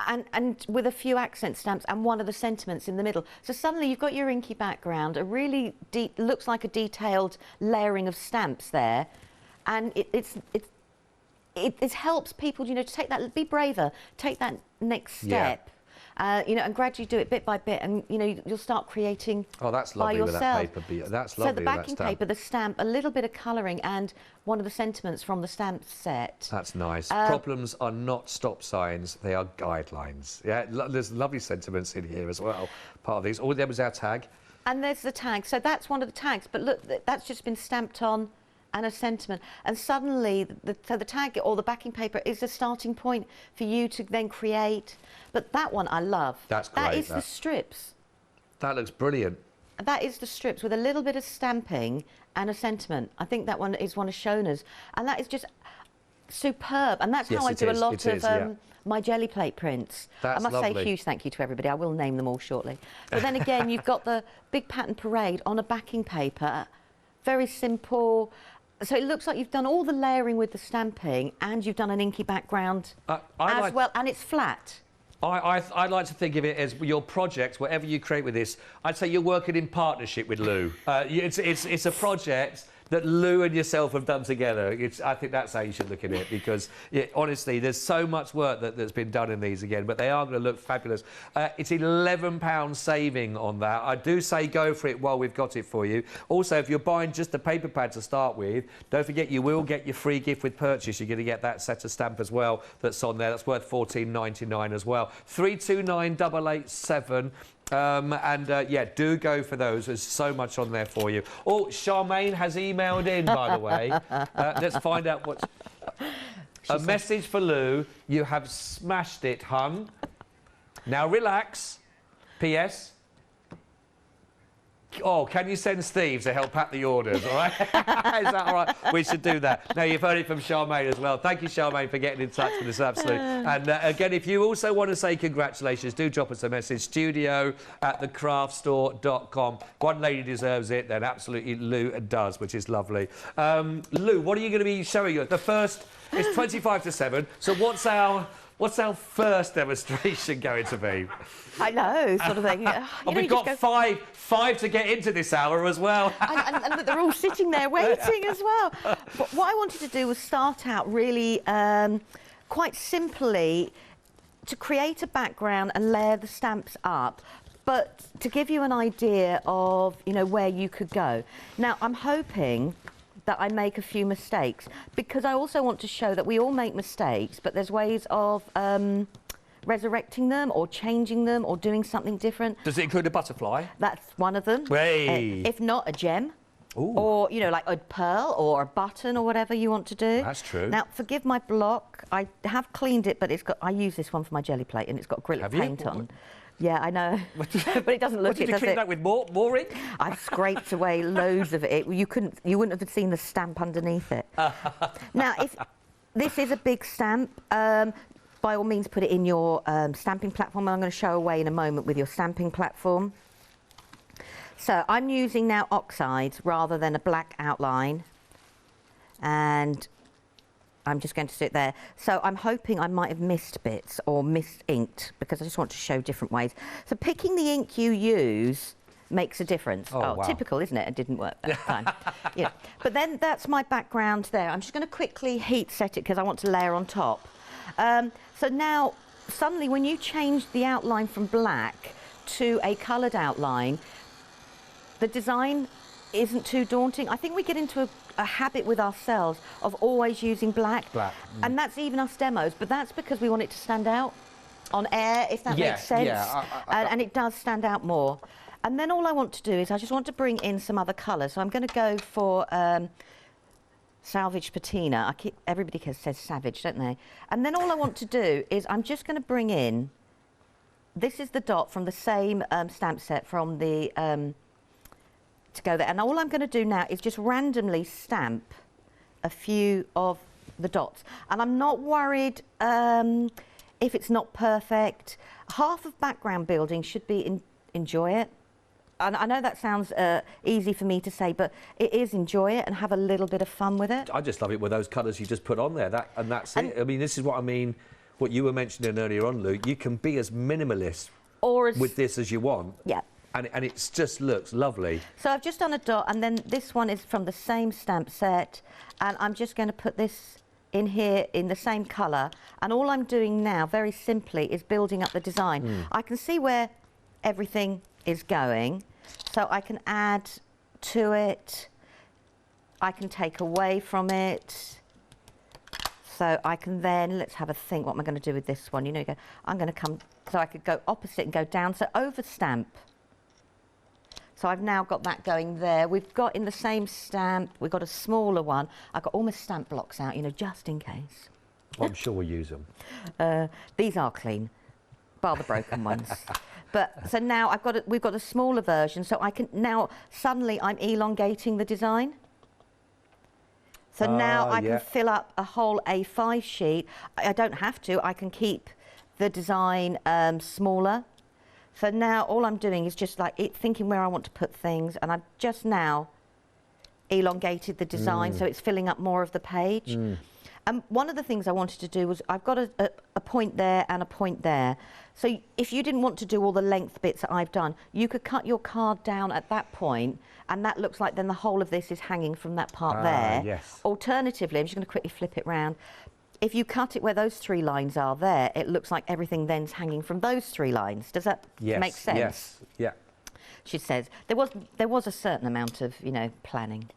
Speaker 2: And with a few accent stamps and one of the sentiments in the middle. So suddenly you've got your inky background, a really looks like a detailed layering of stamps there, and it helps people, you know, to take that, be braver, take that next step. You know, and gradually do it bit by bit, and you know, you'll start creating by yourself. With that paper. That's lovely. So the backing paper, the stamp, a little bit of colouring, and one of the sentiments from the stamp set.
Speaker 1: That's nice. Problems are not stop signs; they are guidelines. Yeah, there's lovely sentiments in here as well. Part of these. All there was our tag.
Speaker 2: And there's the tag. So that's one of the tags. But look, that's just been stamped on, and a sentiment, and suddenly the tag or the backing paper is a starting point for you to then create. But that one I love.
Speaker 1: That's great.
Speaker 2: That is the strips.
Speaker 1: That looks brilliant.
Speaker 2: That is the strips with a little bit of stamping and a sentiment. I think that one is one of Shona's, and that is just superb. And that's how I do a lot of my jelly plate prints.
Speaker 1: That's
Speaker 2: I must say
Speaker 1: lovely.
Speaker 2: a huge thank you to everybody. I will name them all shortly. But then again, you've got the big pattern parade on a backing paper, very simple. So it looks like you've done all the layering with the stamping, and you've done an inky background as well, and it's flat.
Speaker 1: I like to think of it as your project, whatever you create with this. I'd say you're working in partnership with Lou. It's a project that Lou and yourself have done together. I think that's how you should look at it, because honestly, there's so much work that's been done in these again, but they are going to look fabulous. It's £11 saving on that. I do say go for it while we've got it for you. Also, if you're buying just the paper pad to start with, don't forget you will get your free gift with purchase. You're going to get that set of stamp as well that's on there. That's worth £14.99 as well. 329887. Yeah, do go for those. There's so much on there for you. Oh, Charmaine has emailed in, by the way. Let's find out what... A message for Lou. You have smashed it, hun. Now relax. P.S. Oh, can you send Steve to help pack the orders, all right? Is that all right? We should do that. Now, you've heard it from Charmaine as well. Thank you, Charmaine, for getting in touch with us, absolutely. And again, if you also want to say congratulations, do drop us a message, studio@thecraftstore.com. One lady deserves it, then absolutely Lou does, which is lovely. Lou, what are you going to be showing us? The first is 25 to 7, so what's our first demonstration going to be?
Speaker 2: I know, sort of thing.
Speaker 1: We've got five to get into this hour as well.
Speaker 2: and they're all sitting there waiting as well. But what I wanted to do was start out really quite simply to create a background and layer the stamps up, but to give you an idea of, you know, where you could go. Now, I'm hoping that I make a few mistakes, because I also want to show that we all make mistakes, but there's ways of resurrecting them or changing them or doing something different.
Speaker 1: Does it include a butterfly?
Speaker 2: That's one of them.
Speaker 1: Hey.
Speaker 2: If not, a gem.
Speaker 1: Ooh.
Speaker 2: Or, you know, like a pearl or a button or whatever you want to do.
Speaker 1: That's true.
Speaker 2: Now, forgive my block. I have cleaned it, but I use this one for my jelly plate, and it's got acrylic paint on. Yeah, I know, but it doesn't look it, does it?
Speaker 1: Did you clean that with more ink?
Speaker 2: I've scraped away loads of it. You wouldn't have seen the stamp underneath it. Now, if this is a big stamp, by all means put it in your stamping platform. I'm going to show away in a moment with your stamping platform. So I'm using now oxides rather than a black outline, and I'm just going to sit there. So I'm hoping I might have missed bits or missed inked, because I just want to show different ways. So picking the ink you use makes a difference. Oh, wow. Typical, isn't it? It didn't work that time. Yeah. But then that's my background there. I'm just going to quickly heat set it because I want to layer on top. So now, suddenly, when you change the outline from black to a coloured outline, the design isn't too daunting. I think we get into a habit with ourselves of always using black. And that's even us demos, but that's because we want it to stand out on air, if that makes sense. Yeah, and it does stand out more. And then all I want to do is I just want to bring in some other colours. So I'm going to go for salvage patina. Everybody says savage, don't they? And then all I want to do is I'm just going to bring in, this is the dot from the same stamp set from the to go there, and all I'm going to do now is just randomly stamp a few of the dots, and I'm not worried if it's not perfect. Half of background building should be enjoy it, and I know that sounds easy for me to say, but it is enjoy it and have a little bit of fun with it. I
Speaker 1: just love it with those colours you just put on there, that's it. I mean, this is what I mean, what you were mentioning earlier on, Luke. You can be as minimalist with this as you want. Yeah. And it just looks lovely. So
Speaker 2: I've just done a dot, and then this one is from the same stamp set, and I'm just going to put this in here in the same colour, and all I'm doing now, very simply, is building up the design. I can see where everything is going, so I can add to it, I can take away from it, so I can then, let's have a think, what am I going to do with this one? You know, I'm going to come, so I could go opposite and go down, so over stamp. So I've now got that going there. We've got in the same stamp, we've got a smaller one. I've got all my stamp blocks out, you know, just in case.
Speaker 1: Well, I'm sure we'll use them.
Speaker 2: These are clean, bar the broken ones. But so now we've got a smaller version, so I can now suddenly I'm elongating the design. So now I can fill up a whole A5 sheet. I don't have to. I can keep the design smaller. So now all I'm doing is just like thinking where I want to put things, and I've just now elongated the design so it's filling up more of the page. One of the things I wanted to do was I've got a point there and a point there. So if you didn't want to do all the length bits that I've done, you could cut your card down at that point, and that looks like then the whole of this is hanging from that part there.
Speaker 1: Yes.
Speaker 2: Alternatively, I'm just going to quickly flip it round. If you cut it where those 3 lines are there, it looks like everything then's hanging from those 3 lines. Does that make sense?
Speaker 1: Yes, yeah.
Speaker 2: She says there was a certain amount of, you know, planning.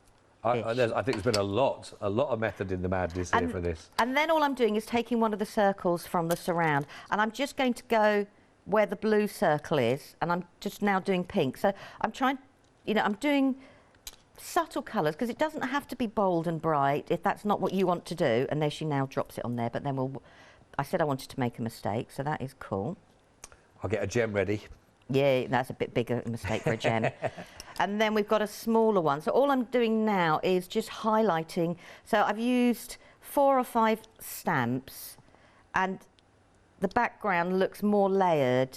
Speaker 1: I think there's been a lot of method in the madness here for this.
Speaker 2: And then all I'm doing is taking one of the circles from the surround, and I'm just going to go where the blue circle is, and I'm just now doing pink. So I'm trying, you know, I'm doing subtle colours, because it doesn't have to be bold and bright if that's not what you want to do. And there she now drops it on there, but then I said I wanted to make a mistake, so that is cool.
Speaker 1: I'll get a gem ready.
Speaker 2: Yeah, that's a bit bigger a mistake for a gem. And then we've got a smaller one. So all I'm doing now is just highlighting. So I've used 4 or 5 stamps, and the background looks more layered.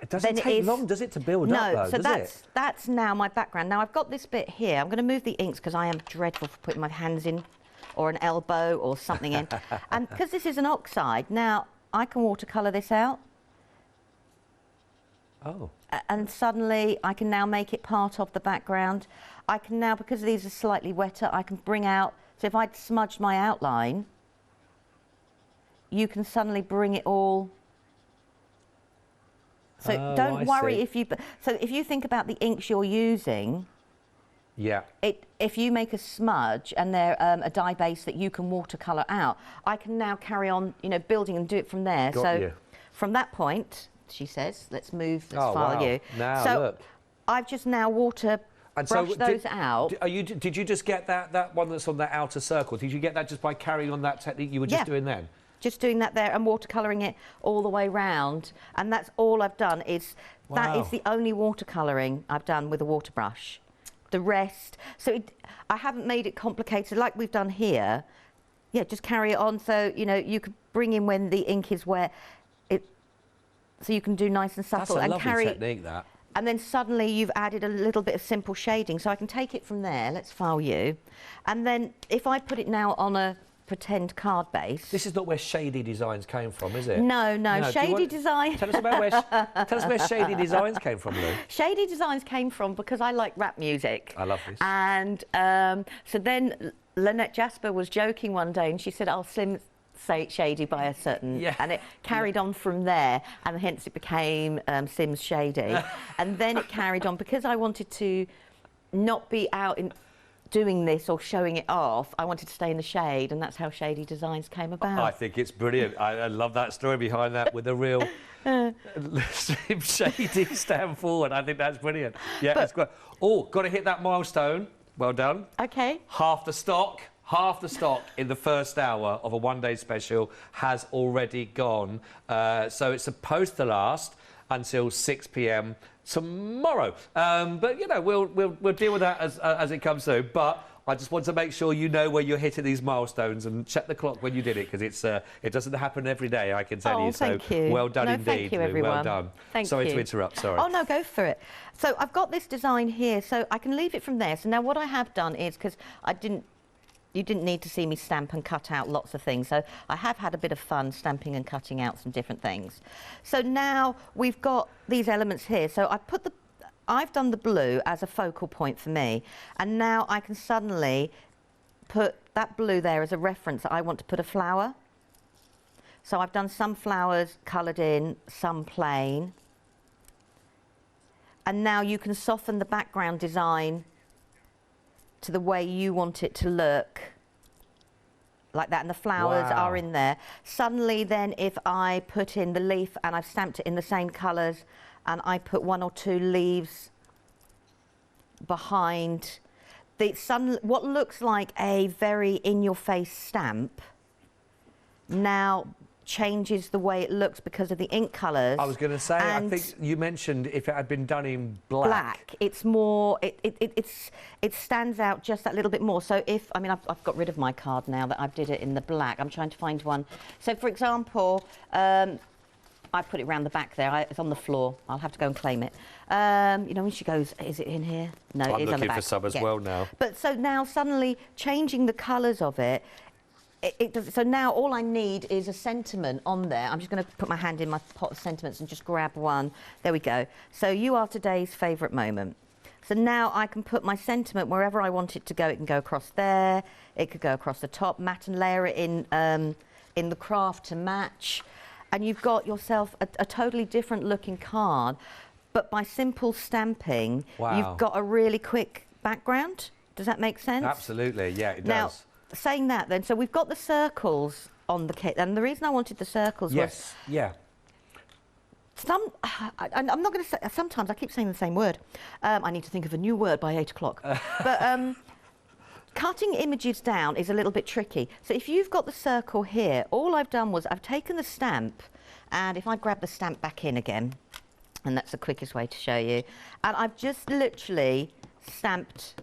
Speaker 1: It doesn't take long, does it, to build up, though,
Speaker 2: so that's now my background. Now I've got this bit here. I'm going to move the inks because I am dreadful for putting my hands in, or an elbow or something in. And because this is an oxide, now I can watercolour this out.
Speaker 1: Oh.
Speaker 2: And suddenly I can now make it part of the background. I can now, because these are slightly wetter, I can bring out, so if I'd smudged my outline, you can suddenly bring it all. So don't worry if you, so if you think about the inks you're using,
Speaker 1: yeah,
Speaker 2: if you make a smudge and they're a dye base that you can watercolour out, I can now carry on, you know, building and do it from there.
Speaker 1: Got you.
Speaker 2: From that point, she says, let's file you.
Speaker 1: Now,
Speaker 2: so
Speaker 1: look.
Speaker 2: I've just now brushed those out.
Speaker 1: Did you just get that one that's on that outer circle? Did you get that just by carrying on that technique you were just doing then?
Speaker 2: Just doing that there and watercolouring it all the way round. And that's all I've done. That is the only watercolouring I've done with a water brush. The rest, I haven't made it complicated like we've done here. Yeah, just carry it on. So, you know, you could bring in when the ink is wet. So you can do nice and subtle.
Speaker 1: That's a
Speaker 2: and
Speaker 1: lovely technique, that.
Speaker 2: And then suddenly you've added a little bit of simple shading. So I can take it from there. Let's file you. And then if I put it now on a pretend card base.
Speaker 1: This is not where Shady Designs came from, is it?
Speaker 2: No. Shady Designs.
Speaker 1: Tell us where Shady Designs came from, Lou.
Speaker 2: Shady Designs came from because I like rap music.
Speaker 1: I love this.
Speaker 2: And so then Lynette Jasper was joking one day, and she said, "I'll say Shady by a certain," and it carried on from there, and hence it became Sims Shady. And then it carried on because I wanted to not be out in doing this or showing it off. I wanted to stay in the shade, and that's how Shady Designs came about.
Speaker 1: I think it's brilliant. I love that story behind that with a real Shady stamp forward. I think that's brilliant. Yeah, it's great. Oh, got to hit that milestone. Well done.
Speaker 2: Okay.
Speaker 1: Half the stock in the first hour of a one-day special has already gone. So it's supposed to last until 6 p.m. tomorrow. But, you know, we'll deal with that as it comes through. But I just want to make sure you know where you're hitting these milestones, and check the clock when you did it, because it doesn't happen every day, I can tell you.
Speaker 2: Thank you.
Speaker 1: Well done indeed.
Speaker 2: Thank you, everyone.
Speaker 1: Well done. Sorry to interrupt, sorry.
Speaker 2: Oh, no, go for it. So I've got this design here, so I can leave it from there. So now what I have done is, because you didn't need to see me stamp and cut out lots of things, so I have had a bit of fun stamping and cutting out some different things. So now we've got these elements here. So I've done the blue as a focal point for me, and now I can suddenly put that blue there as a reference that I want to put a flower. So I've done some flowers coloured in, some plain. And now you can soften the background design to the way you want it to look, like that, and the flowers are in there. Suddenly then, if I put in the leaf and I've stamped it in the same colours, and I put 1 or 2 leaves behind what looks like a very in-your-face stamp, now changes the way it looks because of the ink colours. I
Speaker 1: was going to say, I think you mentioned if it had been done in black.
Speaker 2: It's more, it stands out just that little bit more. So I've got rid of my card now that I did it in the black. I'm trying to find one. So for example, I I put it round the back there. It's on the floor. I'll have to go and claim it. You know, when she goes, is it in here? No,
Speaker 1: I'm
Speaker 2: it is on the
Speaker 1: looking
Speaker 2: back.
Speaker 1: for some as well now.
Speaker 2: But so now suddenly changing the colours of it, it does, so now all I need is a sentiment on there. I'm just going to put my hand in my pot of sentiments and just grab one. There we go. So you are today's favourite moment. So now I can put my sentiment wherever I want it to go. It can go across there. It could go across the top, matte and layer it in the craft to match. And you've got yourself a totally different looking card. But by simple stamping, you've got a really quick background. Does that make sense?
Speaker 1: Absolutely, yeah, it
Speaker 2: now,
Speaker 1: does.
Speaker 2: Saying that then, so we've got the circles on the kit, and the reason I wanted the circles was...
Speaker 1: yeah.
Speaker 2: I'm not going to say... Sometimes I keep saying the same word. I need to think of a new word by 8 o'clock. But cutting images down is a little bit tricky. So if you've got the circle here, all I've done was I've taken the stamp, and if I grab the stamp back in again, and that's the quickest way to show you, and I've just literally stamped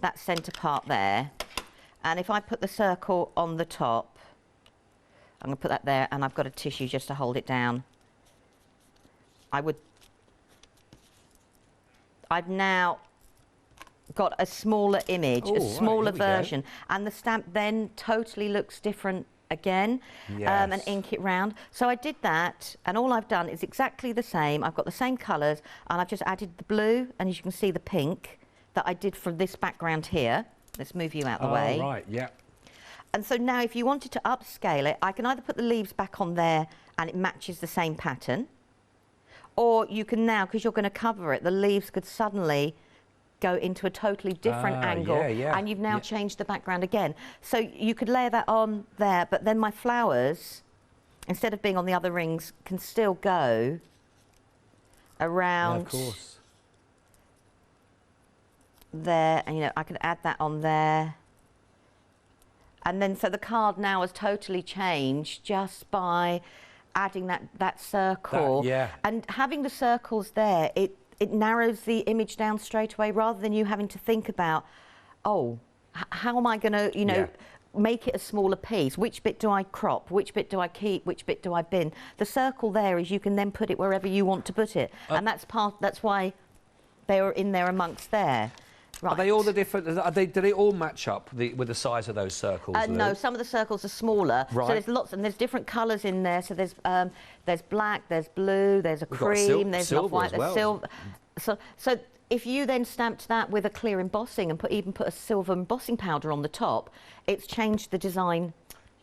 Speaker 2: that centre part there. And if I put the circle on the top, I'm going to put that there, and I've got a tissue just to hold it down. I've now got a smaller image, a smaller version, and the stamp then totally looks different again, and ink it round. So I did that, and all I've done is exactly the same. I've got the same colours, and I've just added the blue, and as you can see, the pink that I did from this background here. Let's move you out the way.
Speaker 1: Oh, right, yeah.
Speaker 2: And so now if you wanted to upscale it, I can either put the leaves back on there and it matches the same pattern, or you can now, because you're going to cover it, the leaves could suddenly go into a totally different angle, and you've now changed the background again. So you could layer that on there, but then my flowers, instead of being on the other rings, can still go around...
Speaker 1: Yeah, of course.
Speaker 2: There, and you know, I could add that on there, and then so the card now has totally changed just by adding that circle. And having the circles there, it narrows the image down straight away, rather than you having to think about, oh, how am I going to, you know, make it a smaller piece? Which bit do I crop? Which bit do I keep? Which bit do I bin? The circle there is you can then put it wherever you want to put it, and that's why they are in there amongst there. Right.
Speaker 1: Are they all the different? Do they all match up with the size of those circles?
Speaker 2: No, some of the circles are smaller.
Speaker 1: Right.
Speaker 2: So there's lots, and there's different colours in there. So there's black, there's blue, there's a cream, there's off-white, there's silver. So if you then stamped that with a clear embossing and even put a silver embossing powder on the top, it's changed the design.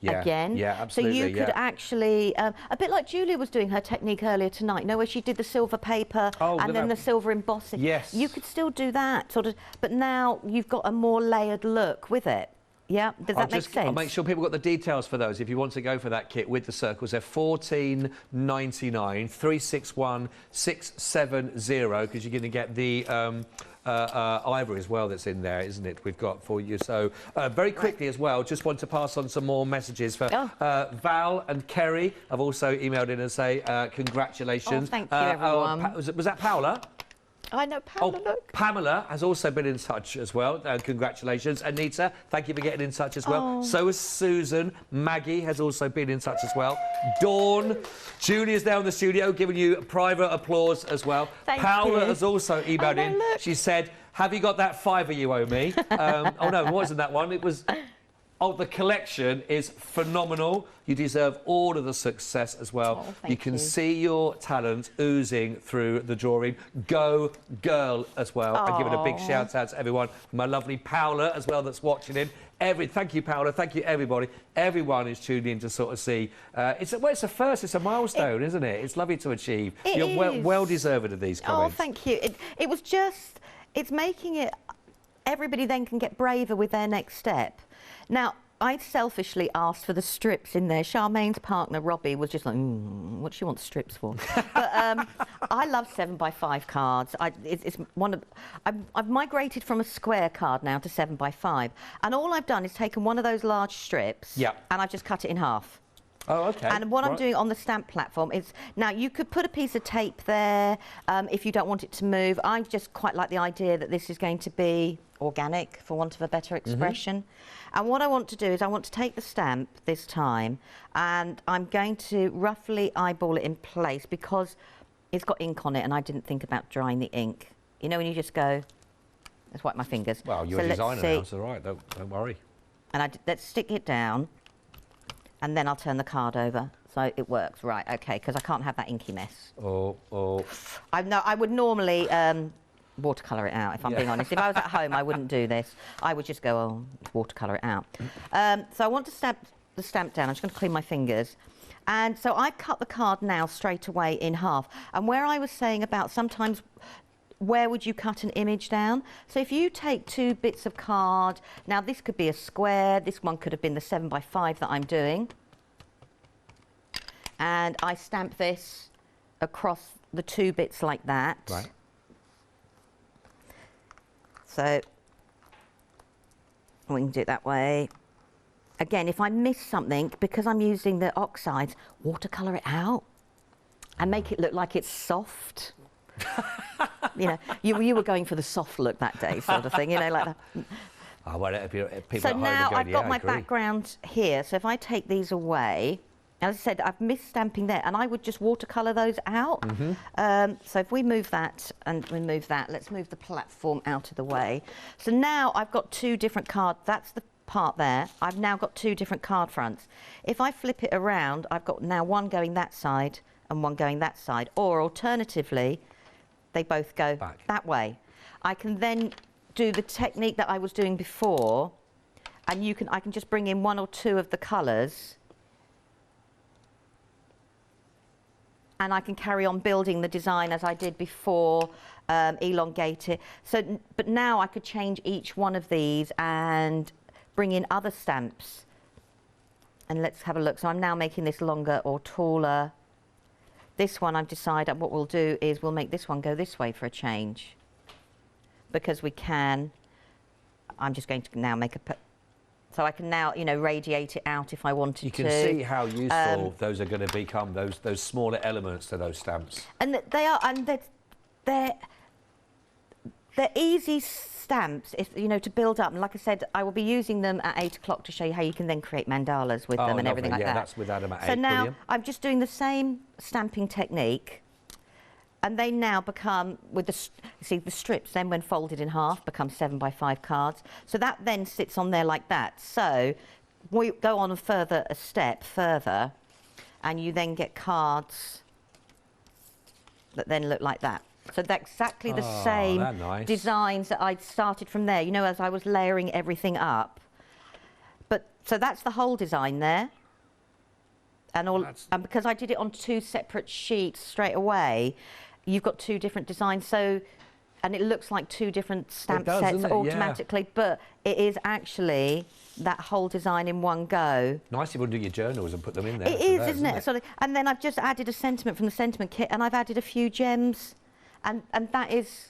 Speaker 2: Again.
Speaker 1: Yeah, absolutely.
Speaker 2: So you could actually, a bit like Julia was doing her technique earlier tonight, you know, where she did the silver paper and then the silver embossing.
Speaker 1: Yes.
Speaker 2: You could still do that, sort of, but now you've got a more layered look with it. Yeah, does that make sense?
Speaker 1: I'll make sure people got the details for those if you want to go for that kit with the circles. They're $14.99, 361 670, because you're going to get the ivory as well that's in there, isn't it? We've got for you. So very quickly as well, just want to pass on some more messages for Val and Kerry. I've also emailed in and say congratulations.
Speaker 2: Oh, thank you, everyone.
Speaker 1: Was that Paola?
Speaker 2: I know Pamela, look.
Speaker 1: Pamela has also been in touch as well. Congratulations. Anita, thank you for getting in touch as well. So has Susan. Maggie has also been in touch as well. Dawn. Julia's there in the studio giving you private applause as well. Paola has also emailed in.
Speaker 2: Look.
Speaker 1: She said, have you got that £5 you owe me? Oh, no, it wasn't that one. It was... Oh, the collection is phenomenal. You deserve all of the success as well. You can see your talent oozing through the drawing. Go girl as well. I'm giving a big shout out to everyone. My lovely Paola as well that's watching in. Thank you, Paola. Thank you, everybody. Everyone is tuned in to sort of see. It's a first. It's a milestone, isn't it? It's lovely to achieve. You're well deserved of these comments.
Speaker 2: Oh, thank you. It was just, it's making it, everybody then can get braver with their next step. Now, I selfishly asked for the strips in there. Charmaine's partner, Robbie, was just like, what do you want strips for? But I love 7x5 cards. I've migrated from a square card now to 7x5. And all I've done is taken one of those large strips and I've just cut it in half.
Speaker 1: Oh, OK.
Speaker 2: And what I'm doing on the stamp platform is, now you could put a piece of tape there if you don't want it to move. I just quite like the idea that this is going to be organic, for want of a better expression. And what I want to do is I want to take the stamp this time, and I'm going to roughly eyeball it in place because it's got ink on it and I didn't think about drying the ink. You know when you just go, let's wipe my fingers.
Speaker 1: Well, you're a designer now, it's all right, don't worry. And
Speaker 2: let's stick it down, and then I'll turn the card over. So it works, right, okay, because I can't have that inky mess. I would normally watercolour it out, if I'm being honest. If I was at home, I wouldn't do this. I would just go, oh, watercolour it out. So I want to stamp the stamp down. I'm just going to clean my fingers. And so I cut the card now straight away in half. And where I was saying about sometimes where would you cut an image down? So if you take 2 bits of card, now this could be a square, this one could have been the 7x5 that I'm doing. And I stamp this across the 2 bits like that.
Speaker 1: Right.
Speaker 2: So we can do it that way. Again, if I miss something, because I'm using the oxides, watercolour it out and make it look like it's soft. You know, you were going for the soft look that day, sort of thing, you know, like that.
Speaker 1: Oh, well, people
Speaker 2: so
Speaker 1: at home
Speaker 2: now
Speaker 1: going,
Speaker 2: I've got my background here, so if I take these away, as I said, I've missed stamping there, and I would just watercolour those out. So if we move that and remove that, let's move the platform out of the way. So now I've got 2 different cards. That's the part there. I've now got 2 different card fronts. If I flip it around, I've got now one going that side and one going that side, or alternatively, they both go back that way. I can then do the technique that I was doing before, and I can just bring in 1 or 2 of the colours, and I can carry on building the design as I did before, elongate it. So, but now I could change each one of these and bring in other stamps. And let's have a look. So I'm now making this longer or taller. This one I've decided what we'll do is we'll make this one go this way for a change. Because we can, I'm just going to now make so I can now, you know, radiate it out if I wanted to.
Speaker 1: You can see how useful those are going to become, those smaller elements to those stamps.
Speaker 2: And they are, and they're easy stamps, if you know, to build up. And like I said, I will be using them at 8 o'clock to show you how you can then create mandalas with them and everything like that.
Speaker 1: That's with Adam at 8.
Speaker 2: So now
Speaker 1: Brilliant.
Speaker 2: I'm just doing the same stamping technique, and they now become, with the strips then when folded in half become 7x5 cards. So that then sits on there like that. So we go on a step further, and you then get cards that then look like that. So they're exactly the same designs that I'd started from there, you know, as I was layering everything up. But so that's the whole design there. And because I did it on 2 separate sheets straight away, you've got 2 different designs. So, and it looks like 2 different stamp sets automatically, but it is actually that whole design in one go.
Speaker 1: Nice if you would do your journals and put them in there.
Speaker 2: It is, isn't it? Sort of, and then I've just added a sentiment from the sentiment kit, and I've added a few gems, and that is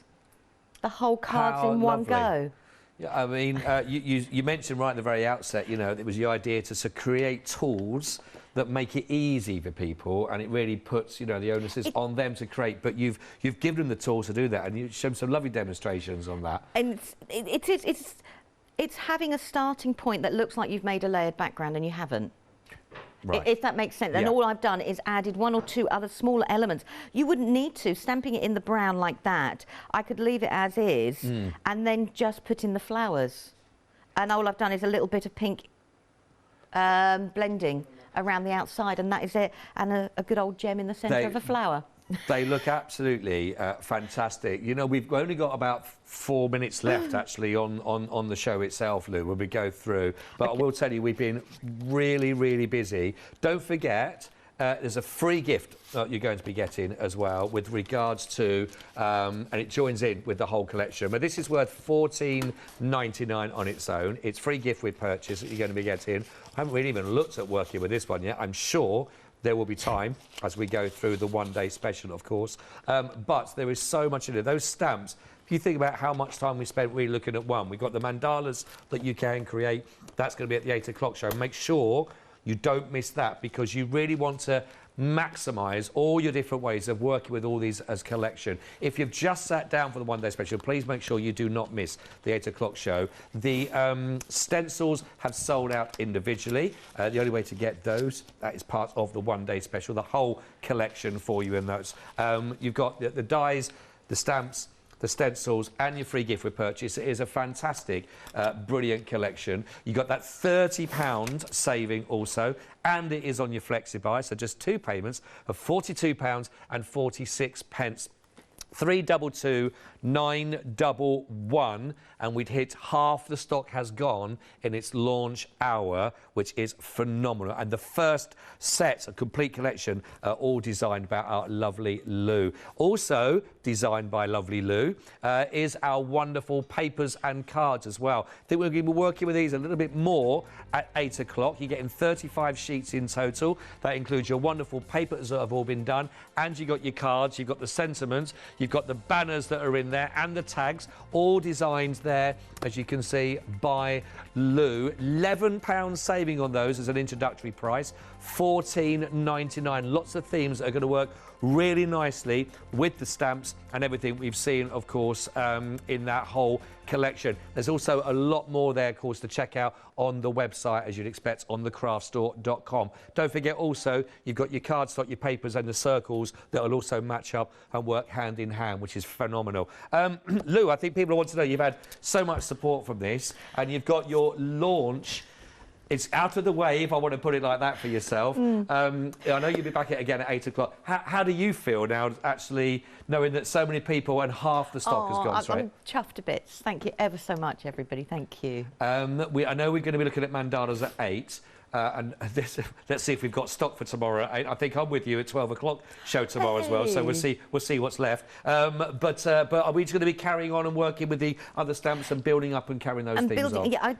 Speaker 2: the whole cards in one go.
Speaker 1: Yeah, I mean, you mentioned right at the very outset, you know, it was the idea to create tools that make it easy for people, and it really puts, you know, the onus is on them to create. But you've given them the tools to do that, and you've shown some lovely demonstrations on that.
Speaker 2: And it's having a starting point that looks like you've made a layered background, and you haven't. Right. If that makes sense. And all I've done is added 1 or 2 other smaller elements. You wouldn't need to, stamping it in the brown like that. I could leave it as is and then just put in the flowers. And all I've done is a little bit of pink blending around the outside, and that is it. And a good old gem in the centre of a flower.
Speaker 1: They look absolutely fantastic. You know, we've only got about 4 minutes left, actually, on the show itself, Lou, when we go through. But I will tell you, we've been really, really busy. Don't forget, there's a free gift that you're going to be getting as well with regards to, and it joins in with the whole collection. But this is worth $14.99 on its own. It's free gift with purchase that you're going to be getting. I haven't really even looked at working with this one yet. I'm sure there will be time as we go through the one-day special, of course. But there is so much in it. Those stamps, if you think about how much time we spent really looking at one, we've got the mandalas that you can create. That's going to be at the 8 o'clock show. Make sure you don't miss that, because you really want to maximise all your different ways of working with all these as collection. If you've just sat down for the one-day special, please make sure you do not miss the 8 o'clock show. The stencils have sold out individually. The only way to get those, that is part of the one-day special, the whole collection for you in those. You've got the dies, the stamps, the stencils and your free gift with purchase. It is a fantastic, brilliant collection. You got that £30 saving also, and it is on your flexi-buy, so just 2 payments of £42.46. 322 911, and we'd hit half the stock has gone in its launch hour, which is phenomenal. And the first set, a complete collection, all designed by our lovely Lou. Also designed by lovely Lou is our wonderful papers and cards as well. I think we're going to be working with these a little bit more at 8 o'clock. You're getting 35 sheets in total. That includes your wonderful papers that have all been done, and you got your cards, you've got the sentiments, you've got the banners that are in there and the tags, all designed there, as you can see, by Lou. £11 saving on those as an introductory price, $14.99. Lots of themes that are going to work really nicely with the stamps and everything we've seen, of course, in that whole collection. There's also a lot more there, of course, to check out on the website, as you'd expect, on thecraftstore.com. Don't forget also, you've got your cardstock, your papers and the circles that will also match up and work hand in hand, which is phenomenal. Lou, I think people want to know, you've had so much support from this, and you've got your launch. It's out of the way, if I want to put it like that for yourself. I know you'll be back again at 8 o'clock. How do you feel now, actually, knowing that so many people and half the stock has gone straight?
Speaker 2: I'm chuffed to bits. Thank you ever so much, everybody. Thank you.
Speaker 1: I know we're going to be looking at Mandalas at 8. Let's see if we've got stock for tomorrow at 8. I think I'm with you at 12 o'clock show tomorrow as well, so we'll see what's left. But are we just going to be carrying on and working with the other stamps and building up and carrying those things on?
Speaker 2: Yeah,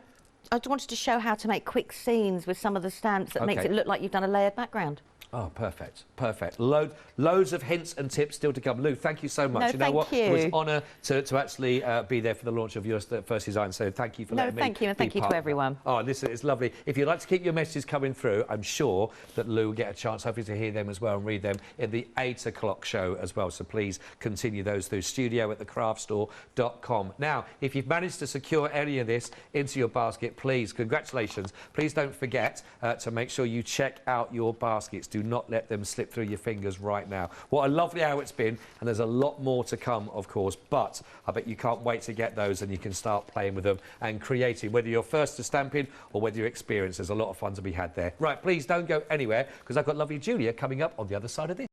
Speaker 2: I wanted to show how to make quick scenes with some of the stamps that makes it look like you've done a layered background.
Speaker 1: Oh, perfect, perfect. Loads of hints and tips still to come. Lou, thank you so much.
Speaker 2: No,
Speaker 1: you know what?
Speaker 2: you.
Speaker 1: It was an honour to actually be there for the launch of your first design, so thank you for letting me.
Speaker 2: No, thank you, and thank you to everyone.
Speaker 1: Oh, listen, it's lovely. If you'd like to keep your messages coming through, I'm sure that Lou will get a chance, hopefully, to hear them as well and read them in the 8 o'clock show as well. So please continue those through studio@thecraftstore.com. Now, if you've managed to secure any of this into your basket, please, congratulations. Please don't forget to make sure you check out your baskets. Do not let them slip through your fingers right now. What a lovely hour it's been, and there's a lot more to come, of course, but I bet you can't wait to get those and you can start playing with them and creating, whether you're first to stamping or whether you're experienced. There's a lot of fun to be had there. Right, please don't go anywhere, because I've got lovely Julia coming up on the other side of this.